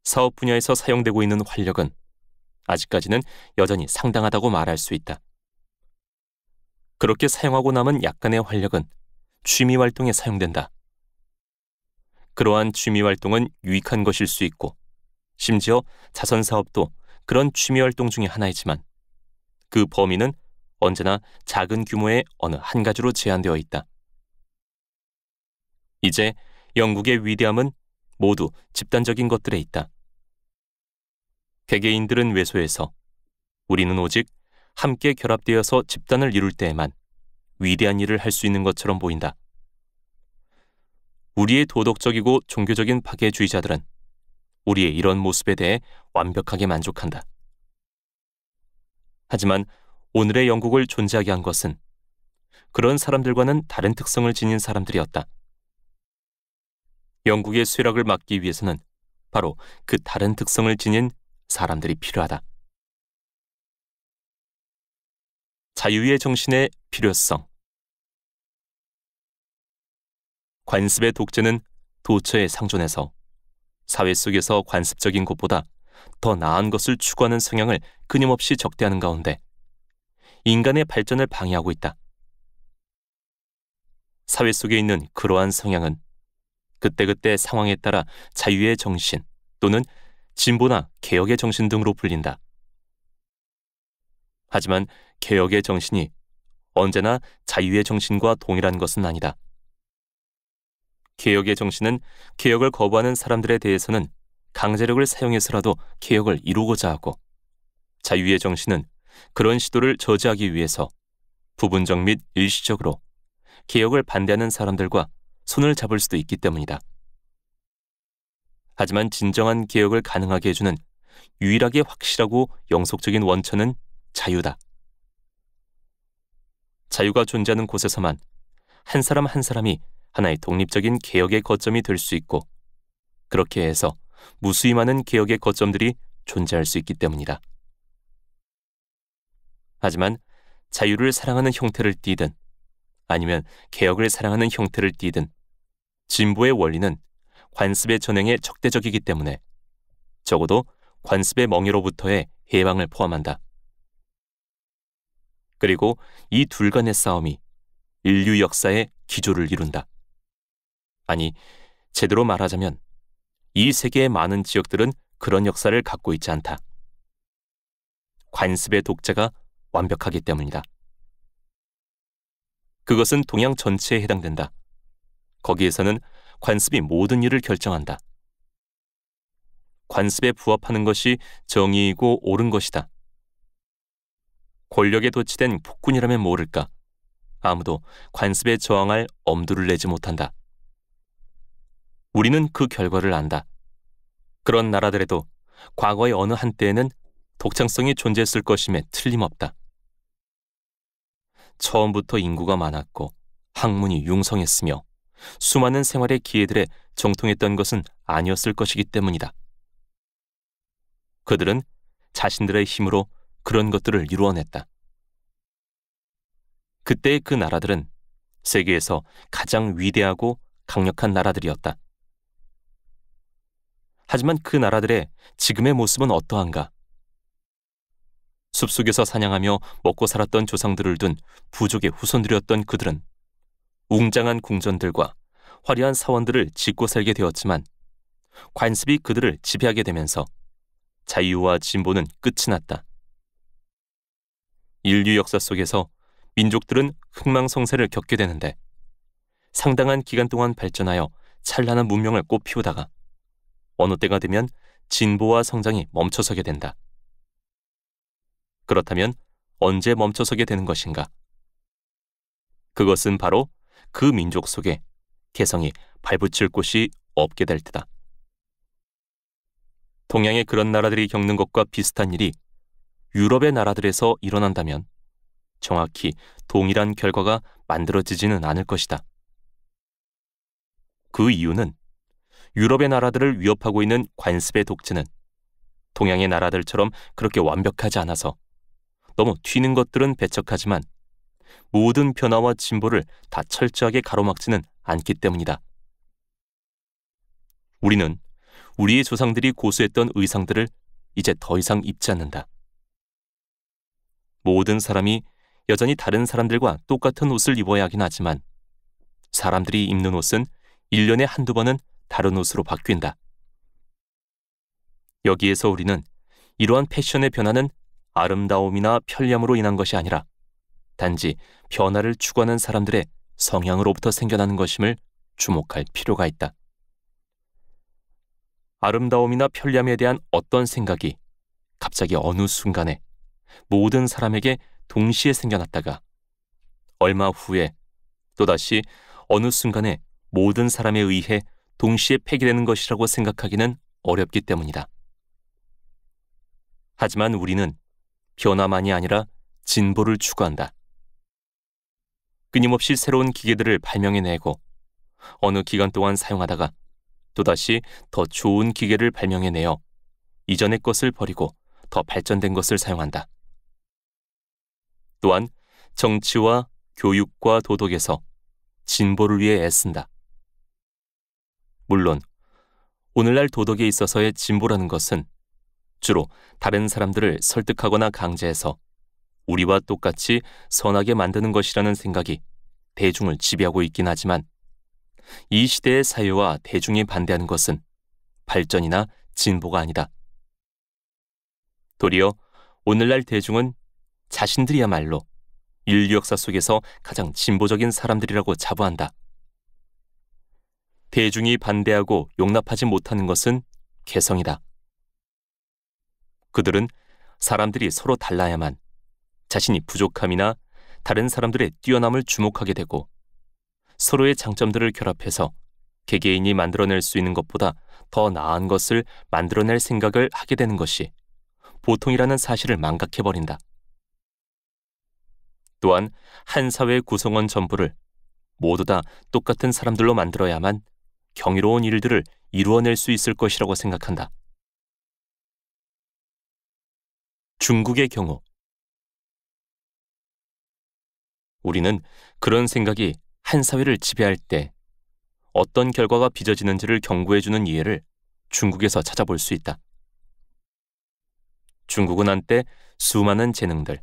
S1: 사업 분야에서 사용되고 있는 활력은 아직까지는 여전히 상당하다고 말할 수 있다. 그렇게 사용하고 남은 약간의 활력은 취미 활동에 사용된다. 그러한 취미 활동은 유익한 것일 수 있고 심지어 자선 사업도 그런 취미 활동 중의 하나이지만 그 범위는 언제나 작은 규모의 어느 한 가지로 제한되어 있다. 이제 영국의 위대함은 모두 집단적인 것들에 있다. 개개인들은 왜소해서 우리는 오직 함께 결합되어서 집단을 이룰 때에만 위대한 일을 할 수 있는 것처럼 보인다. 우리의 도덕적이고 종교적인 박애주의자들은 우리의 이런 모습에 대해 완벽하게 만족한다. 하지만 오늘의 영국을 존재하게 한 것은 그런 사람들과는 다른 특성을 지닌 사람들이었다. 영국의 쇠락을 막기 위해서는 바로 그 다른 특성을 지닌 사람들이 필요하다. 자유의 정신의 필요성. 관습의 독재는 도처에 상존해서 사회 속에서 관습적인 것보다 더 나은 것을 추구하는 성향을 끊임없이 적대하는 가운데 인간의 발전을 방해하고 있다. 사회 속에 있는 그러한 성향은 그때그때 상황에 따라 자유의 정신 또는 진보나 개혁의 정신 등으로 불린다. 하지만 개혁의 정신이 언제나 자유의 정신과 동일한 것은 아니다. 개혁의 정신은 개혁을 거부하는 사람들에 대해서는 강제력을 사용해서라도 개혁을 이루고자 하고, 자유의 정신은 그런 시도를 저지하기 위해서 부분적 및 일시적으로 개혁을 반대하는 사람들과 손을 잡을 수도 있기 때문이다. 하지만 진정한 개혁을 가능하게 해주는 유일하게 확실하고 영속적인 원천은 자유다. 자유가 존재하는 곳에서만 한 사람 한 사람이 하나의 독립적인 개혁의 거점이 될 수 있고, 그렇게 해서 무수히 많은 개혁의 거점들이 존재할 수 있기 때문이다. 하지만 자유를 사랑하는 형태를 띠든 아니면 개혁을 사랑하는 형태를 띠든 진보의 원리는 관습의 전횡에 적대적이기 때문에 적어도 관습의 멍에로부터의 해방을 포함한다. 그리고 이 둘 간의 싸움이 인류 역사의 기조를 이룬다. 아니, 제대로 말하자면 이 세계의 많은 지역들은 그런 역사를 갖고 있지 않다. 관습의 독재가 완벽하기 때문이다. 그것은 동양 전체에 해당된다. 거기에서는 관습이 모든 일을 결정한다. 관습에 부합하는 것이 정의이고 옳은 것이다. 권력에 도취된 폭군이라면 모를까, 아무도 관습에 저항할 엄두를 내지 못한다. 우리는 그 결과를 안다. 그런 나라들에도 과거의 어느 한때에는 독창성이 존재했을 것임에 틀림없다. 처음부터 인구가 많았고 학문이 융성했으며 수많은 생활의 기회들에 정통했던 것은 아니었을 것이기 때문이다. 그들은 자신들의 힘으로 그런 것들을 이루어냈다. 그때의 그 나라들은 세계에서 가장 위대하고 강력한 나라들이었다. 하지만 그 나라들의 지금의 모습은 어떠한가? 숲속에서 사냥하며 먹고 살았던 조상들을 둔 부족의 후손들이었던 그들은 웅장한 궁전들과 화려한 사원들을 짓고 살게 되었지만 관습이 그들을 지배하게 되면서 자유와 진보는 끝이 났다. 인류 역사 속에서 민족들은 흥망성쇠를 겪게 되는데 상당한 기간 동안 발전하여 찬란한 문명을 꽃피우다가 어느 때가 되면 진보와 성장이 멈춰서게 된다. 그렇다면 언제 멈춰서게 되는 것인가? 그것은 바로 그 민족 속에 개성이 발붙일 곳이 없게 될 때다. 동양의 그런 나라들이 겪는 것과 비슷한 일이 유럽의 나라들에서 일어난다면 정확히 동일한 결과가 만들어지지는 않을 것이다. 그 이유는 유럽의 나라들을 위협하고 있는 관습의 독재는 동양의 나라들처럼 그렇게 완벽하지 않아서 너무 튀는 것들은 배척하지만 모든 변화와 진보를 다 철저하게 가로막지는 않기 때문이다. 우리는 우리의 조상들이 고수했던 의상들을 이제 더 이상 입지 않는다. 모든 사람이 여전히 다른 사람들과 똑같은 옷을 입어야 하긴 하지만 사람들이 입는 옷은 1년에 한두 번은 다른 옷으로 바뀐다. 여기에서 우리는 이러한 패션의 변화는 아름다움이나 편리함으로 인한 것이 아니라 단지 변화를 추구하는 사람들의 성향으로부터 생겨나는 것임을 주목할 필요가 있다. 아름다움이나 편리함에 대한 어떤 생각이 갑자기 어느 순간에 모든 사람에게 동시에 생겨났다가 얼마 후에 또다시 어느 순간에 모든 사람에 의해 동시에 폐기되는 것이라고 생각하기는 어렵기 때문이다. 하지만 우리는 변화만이 아니라 진보를 추구한다. 끊임없이 새로운 기계들을 발명해내고 어느 기간 동안 사용하다가 또다시 더 좋은 기계를 발명해내어 이전의 것을 버리고 더 발전된 것을 사용한다. 또한 정치와 교육과 도덕에서 진보를 위해 애쓴다. 물론 오늘날 도덕에 있어서의 진보라는 것은 주로 다른 사람들을 설득하거나 강제해서 우리와 똑같이 선하게 만드는 것이라는 생각이 대중을 지배하고 있긴 하지만 이 시대의 사회와 대중이 반대하는 것은 발전이나 진보가 아니다. 도리어 오늘날 대중은 자신들이야말로 인류 역사 속에서 가장 진보적인 사람들이라고 자부한다. 대중이 반대하고 용납하지 못하는 것은 개성이다. 그들은 사람들이 서로 달라야만 자신이 부족함이나 다른 사람들의 뛰어남을 주목하게 되고 서로의 장점들을 결합해서 개개인이 만들어낼 수 있는 것보다 더 나은 것을 만들어낼 생각을 하게 되는 것이 보통이라는 사실을 망각해버린다. 또한 한 사회의 구성원 전부를 모두 다 똑같은 사람들로 만들어야만 경이로운 일들을 이루어낼 수 있을 것이라고 생각한다. 중국의 경우 우리는 그런 생각이 한 사회를 지배할 때 어떤 결과가 빚어지는지를 경고해주는 이해를 중국에서 찾아볼 수 있다. 중국은 한때 수많은 재능들,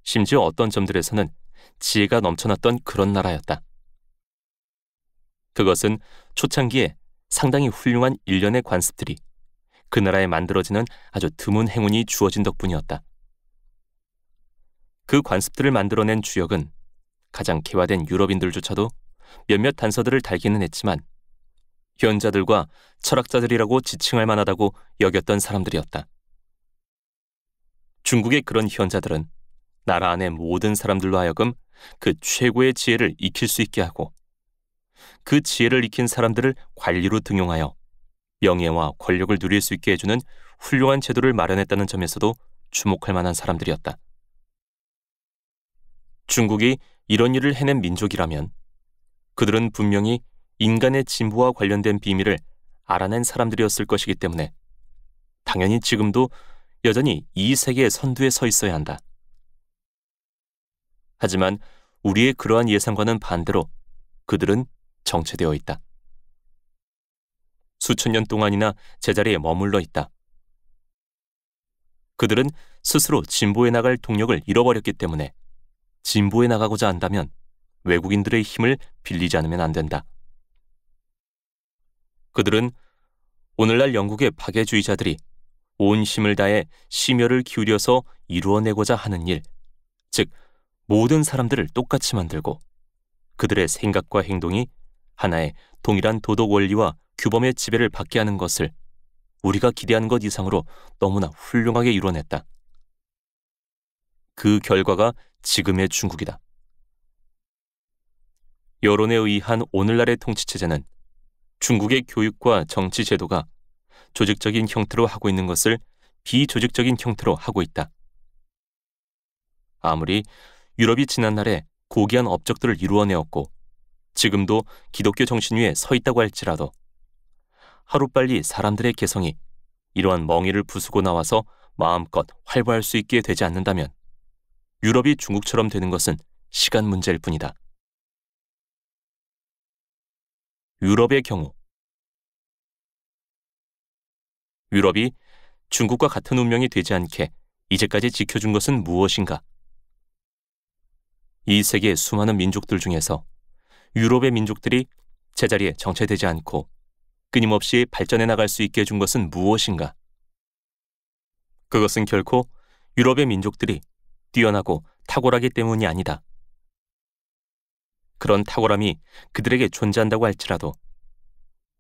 S1: 심지어 어떤 점들에서는 지혜가 넘쳐났던 그런 나라였다. 그것은 초창기에 상당히 훌륭한 일련의 관습들이 그 나라에 만들어지는 아주 드문 행운이 주어진 덕분이었다. 그 관습들을 만들어낸 주역은 가장 개화된 유럽인들조차도 몇몇 단서들을 달기는 했지만 현자들과 철학자들이라고 지칭할 만하다고 여겼던 사람들이었다. 중국의 그런 현자들은 나라 안의 모든 사람들로 하여금 그 최고의 지혜를 익힐 수 있게 하고 그 지혜를 익힌 사람들을 관리로 등용하여 명예와 권력을 누릴 수 있게 해주는 훌륭한 제도를 마련했다는 점에서도 주목할 만한 사람들이었다. 중국이 이런 일을 해낸 민족이라면 그들은 분명히 인간의 진보와 관련된 비밀을 알아낸 사람들이었을 것이기 때문에 당연히 지금도 여전히 이 세계의 선두에 서 있어야 한다. 하지만 우리의 그러한 예상과는 반대로 그들은 정체되어 있다. 수천 년 동안이나 제자리에 머물러 있다. 그들은 스스로 진보해 나갈 동력을 잃어버렸기 때문에 진보해 나가고자 한다면 외국인들의 힘을 빌리지 않으면 안 된다. 그들은 오늘날 영국의 박애주의자들이 온 힘을 다해 심혈을 기울여서 이루어내고자 하는 일, 즉 모든 사람들을 똑같이 만들고 그들의 생각과 행동이 하나의 동일한 도덕 원리와 규범의 지배를 받게 하는 것을 우리가 기대하는 것 이상으로 너무나 훌륭하게 이뤄냈다. 그 결과가 지금의 중국이다. 여론에 의한 오늘날의 통치체제는 중국의 교육과 정치 제도가 조직적인 형태로 하고 있는 것을 비조직적인 형태로 하고 있다. 아무리 유럽이 지난날에 고귀한 업적들을 이루어내었고 지금도 기독교 정신 위에 서 있다고 할지라도 하루빨리 사람들의 개성이 이러한 멍에를 부수고 나와서 마음껏 활보할 수 있게 되지 않는다면 유럽이 중국처럼 되는 것은 시간 문제일 뿐이다. 유럽의 경우 유럽이 중국과 같은 운명이 되지 않게 이제까지 지켜준 것은 무엇인가? 이 세계의 수많은 민족들 중에서 유럽의 민족들이 제자리에 정체되지 않고 끊임없이 발전해 나갈 수 있게 해준 것은 무엇인가? 그것은 결코 유럽의 민족들이 뛰어나고 탁월하기 때문이 아니다. 그런 탁월함이 그들에게 존재한다고 할지라도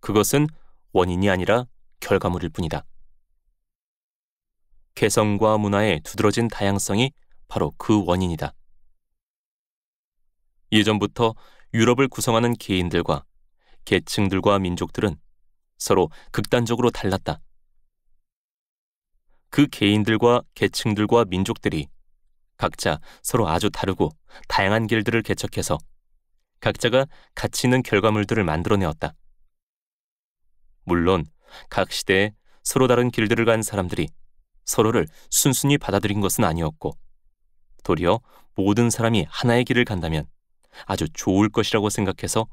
S1: 그것은 원인이 아니라 결과물일 뿐이다. 개성과 문화의 두드러진 다양성이 바로 그 원인이다. 예전부터 유럽을 구성하는 개인들과 계층들과 민족들은 서로 극단적으로 달랐다. 그 개인들과 계층들과 민족들이 각자 서로 아주 다르고 다양한 길들을 개척해서 각자가 가치 있는 결과물들을 만들어내었다. 물론 각 시대에 서로 다른 길들을 간 사람들이 서로를 순순히 받아들인 것은 아니었고 도리어 모든 사람이 하나의 길을 간다면 아주 좋을 것이라고 생각해서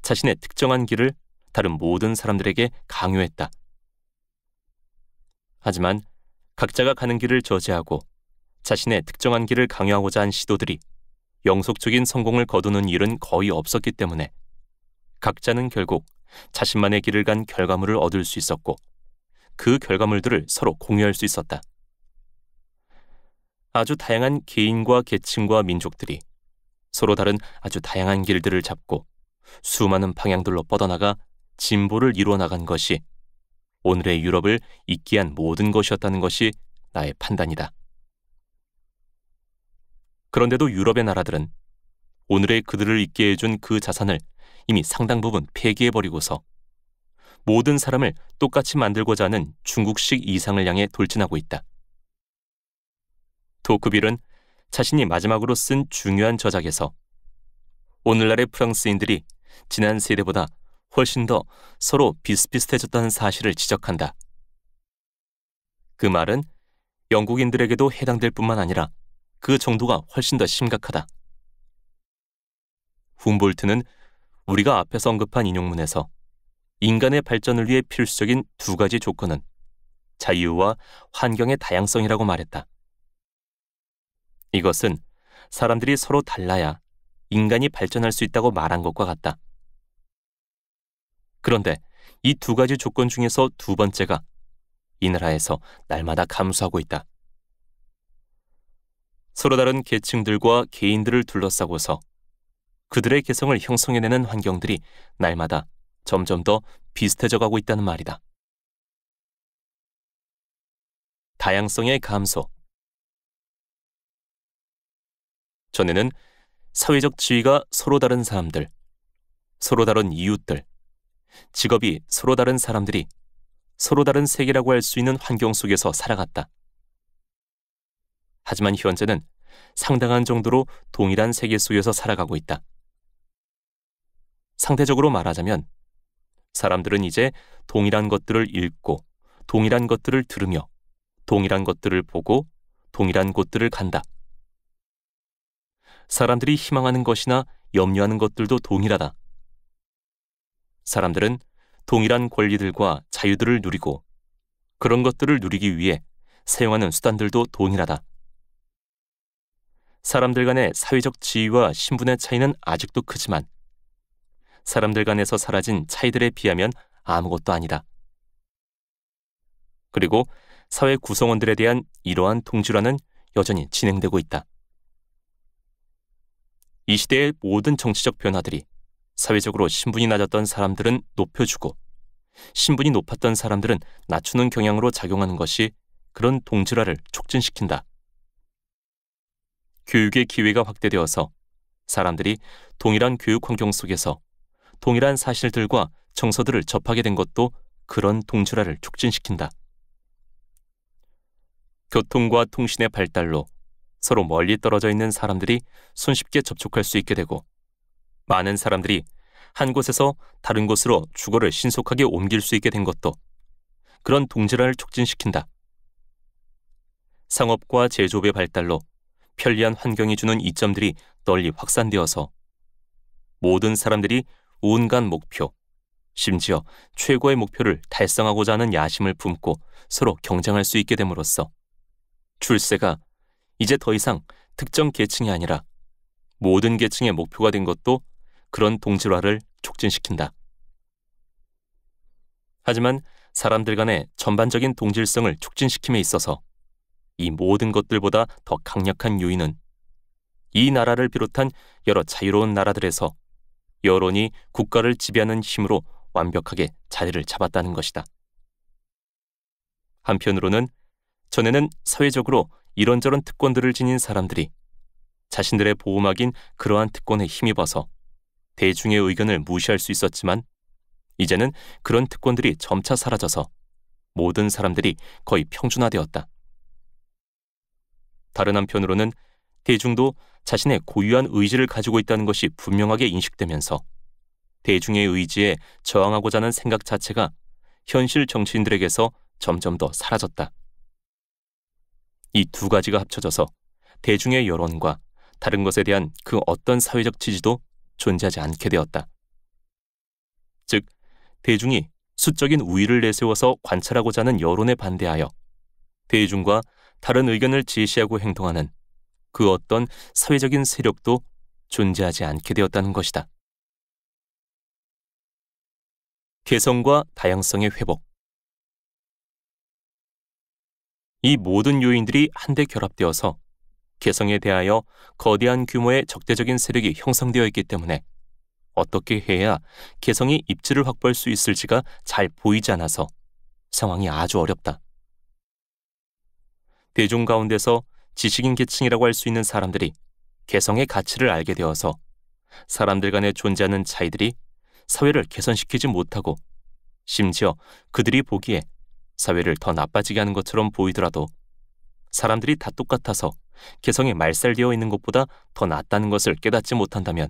S1: 자신의 특정한 길을 다른 모든 사람들에게 강요했다. 하지만 각자가 가는 길을 저지하고 자신의 특정한 길을 강요하고자 한 시도들이 영속적인 성공을 거두는 일은 거의 없었기 때문에 각자는 결국 자신만의 길을 간 결과물을 얻을 수 있었고 그 결과물들을 서로 공유할 수 있었다. 아주 다양한 개인과 계층과 민족들이 서로 다른 아주 다양한 길들을 잡고 수많은 방향들로 뻗어나가 진보를 이루어 나간 것이 오늘의 유럽을 있게 한 모든 것이었다는 것이 나의 판단이다. 그런데도 유럽의 나라들은 오늘의 그들을 있게 해준 그 자산을 이미 상당 부분 폐기해버리고서 모든 사람을 똑같이 만들고자 하는 중국식 이상을 향해 돌진하고 있다. 토크빌은 자신이 마지막으로 쓴 중요한 저작에서 오늘날의 프랑스인들이 지난 세대보다 훨씬 더 서로 비슷비슷해졌다는 사실을 지적한다. 그 말은 영국인들에게도 해당될 뿐만 아니라 그 정도가 훨씬 더 심각하다. 훔볼트는 우리가 앞에서 언급한 인용문에서 인간의 발전을 위해 필수적인 두 가지 조건은 자유와 환경의 다양성이라고 말했다. 이것은 사람들이 서로 달라야 인간이 발전할 수 있다고 말한 것과 같다. 그런데 이 두 가지 조건 중에서 두 번째가 이 나라에서 날마다 감소하고 있다. 서로 다른 계층들과 개인들을 둘러싸고서 그들의 개성을 형성해내는 환경들이 날마다 점점 더 비슷해져 가고 있다는 말이다. 다양성의 감소. 전에는 사회적 지위가 서로 다른 사람들, 서로 다른 이웃들, 직업이 서로 다른 사람들이 서로 다른 세계라고 할 수 있는 환경 속에서 살아갔다. 하지만 현재는 상당한 정도로 동일한 세계 속에서 살아가고 있다. 상대적으로 말하자면 사람들은 이제 동일한 것들을 읽고 동일한 것들을 들으며 동일한 것들을 보고 동일한 곳들을 간다. 사람들이 희망하는 것이나 염려하는 것들도 동일하다. 사람들은 동일한 권리들과 자유들을 누리고 그런 것들을 누리기 위해 사용하는 수단들도 동일하다. 사람들 간의 사회적 지위와 신분의 차이는 아직도 크지만 사람들 간에서 사라진 차이들에 비하면 아무것도 아니다. 그리고 사회 구성원들에 대한 이러한 통질화는 여전히 진행되고 있다. 이 시대의 모든 정치적 변화들이 사회적으로 신분이 낮았던 사람들은 높여주고 신분이 높았던 사람들은 낮추는 경향으로 작용하는 것이 그런 동질화를 촉진시킨다. 교육의 기회가 확대되어서 사람들이 동일한 교육 환경 속에서 동일한 사실들과 정서들을 접하게 된 것도 그런 동질화를 촉진시킨다. 교통과 통신의 발달로 서로 멀리 떨어져 있는 사람들이 손쉽게 접촉할 수 있게 되고 많은 사람들이 한 곳에서 다른 곳으로 주거를 신속하게 옮길 수 있게 된 것도 그런 동질화를 촉진시킨다. 상업과 제조업의 발달로 편리한 환경이 주는 이점들이 널리 확산되어서 모든 사람들이 온갖 목표, 심지어 최고의 목표를 달성하고자 하는 야심을 품고 서로 경쟁할 수 있게 됨으로써 출세가 이제 더 이상 특정 계층이 아니라 모든 계층의 목표가 된 것도 그런 동질화를 촉진시킨다. 하지만 사람들 간의 전반적인 동질성을 촉진시킴에 있어서 이 모든 것들보다 더 강력한 요인은 이 나라를 비롯한 여러 자유로운 나라들에서 여론이 국가를 지배하는 힘으로 완벽하게 자리를 잡았다는 것이다. 한편으로는 전에는 사회적으로 이런저런 특권들을 지닌 사람들이 자신들의 보호막인 그러한 특권에 힘입어서 대중의 의견을 무시할 수 있었지만 이제는 그런 특권들이 점차 사라져서 모든 사람들이 거의 평준화되었다. 다른 한편으로는 대중도 자신의 고유한 의지를 가지고 있다는 것이 분명하게 인식되면서 대중의 의지에 저항하고자 하는 생각 자체가 현실 정치인들에게서 점점 더 사라졌다. 이 두 가지가 합쳐져서 대중의 여론과 다른 것에 대한 그 어떤 사회적 지지도 존재하지 않게 되었다. 즉, 대중이 수적인 우위를 내세워서 관찰하고자 하는 여론에 반대하여 대중과 다른 의견을 제시하고 행동하는 그 어떤 사회적인 세력도 존재하지 않게 되었다는 것이다. 개성과 다양성의 회복. 이 모든 요인들이 한데 결합되어서 개성에 대하여 거대한 규모의 적대적인 세력이 형성되어 있기 때문에 어떻게 해야 개성이 입지를 확보할 수 있을지가 잘 보이지 않아서 상황이 아주 어렵다. 대중 가운데서 지식인 계층이라고 할 수 있는 사람들이 개성의 가치를 알게 되어서 사람들 간에 존재하는 차이들이 사회를 개선시키지 못하고 심지어 그들이 보기에 사회를 더 나빠지게 하는 것처럼 보이더라도 사람들이 다 똑같아서 개성이 말살되어 있는 것보다 더 낫다는 것을 깨닫지 못한다면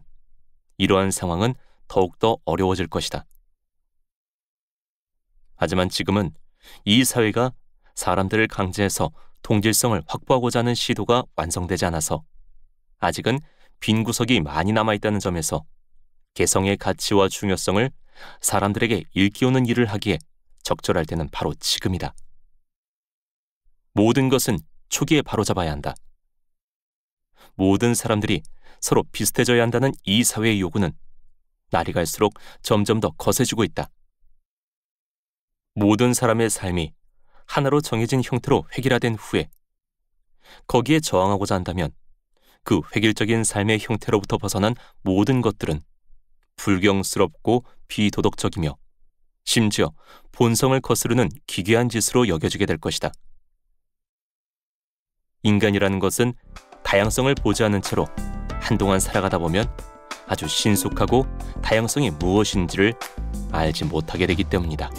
S1: 이러한 상황은 더욱더 어려워질 것이다. 하지만 지금은 이 사회가 사람들을 강제해서 동질성을 확보하고자 하는 시도가 완성되지 않아서 아직은 빈 구석이 많이 남아있다는 점에서 개성의 가치와 중요성을 사람들에게 일깨우는 일을 하기에 적절할 때는 바로 지금이다. 모든 것은 초기에 바로잡아야 한다. 모든 사람들이 서로 비슷해져야 한다는 이 사회의 요구는 날이 갈수록 점점 더 거세지고 있다. 모든 사람의 삶이 하나로 정해진 형태로 획일화된 후에 거기에 저항하고자 한다면 그 획일적인 삶의 형태로부터 벗어난 모든 것들은 불경스럽고 비도덕적이며 심지어 본성을 거스르는 기괴한 짓으로 여겨지게 될 것이다. 인간이라는 것은 다양성을 보지 않은 채로 한동안 살아가다 보면 아주 신속하고 다양성이 무엇인지를 알지 못하게 되기 때문이다.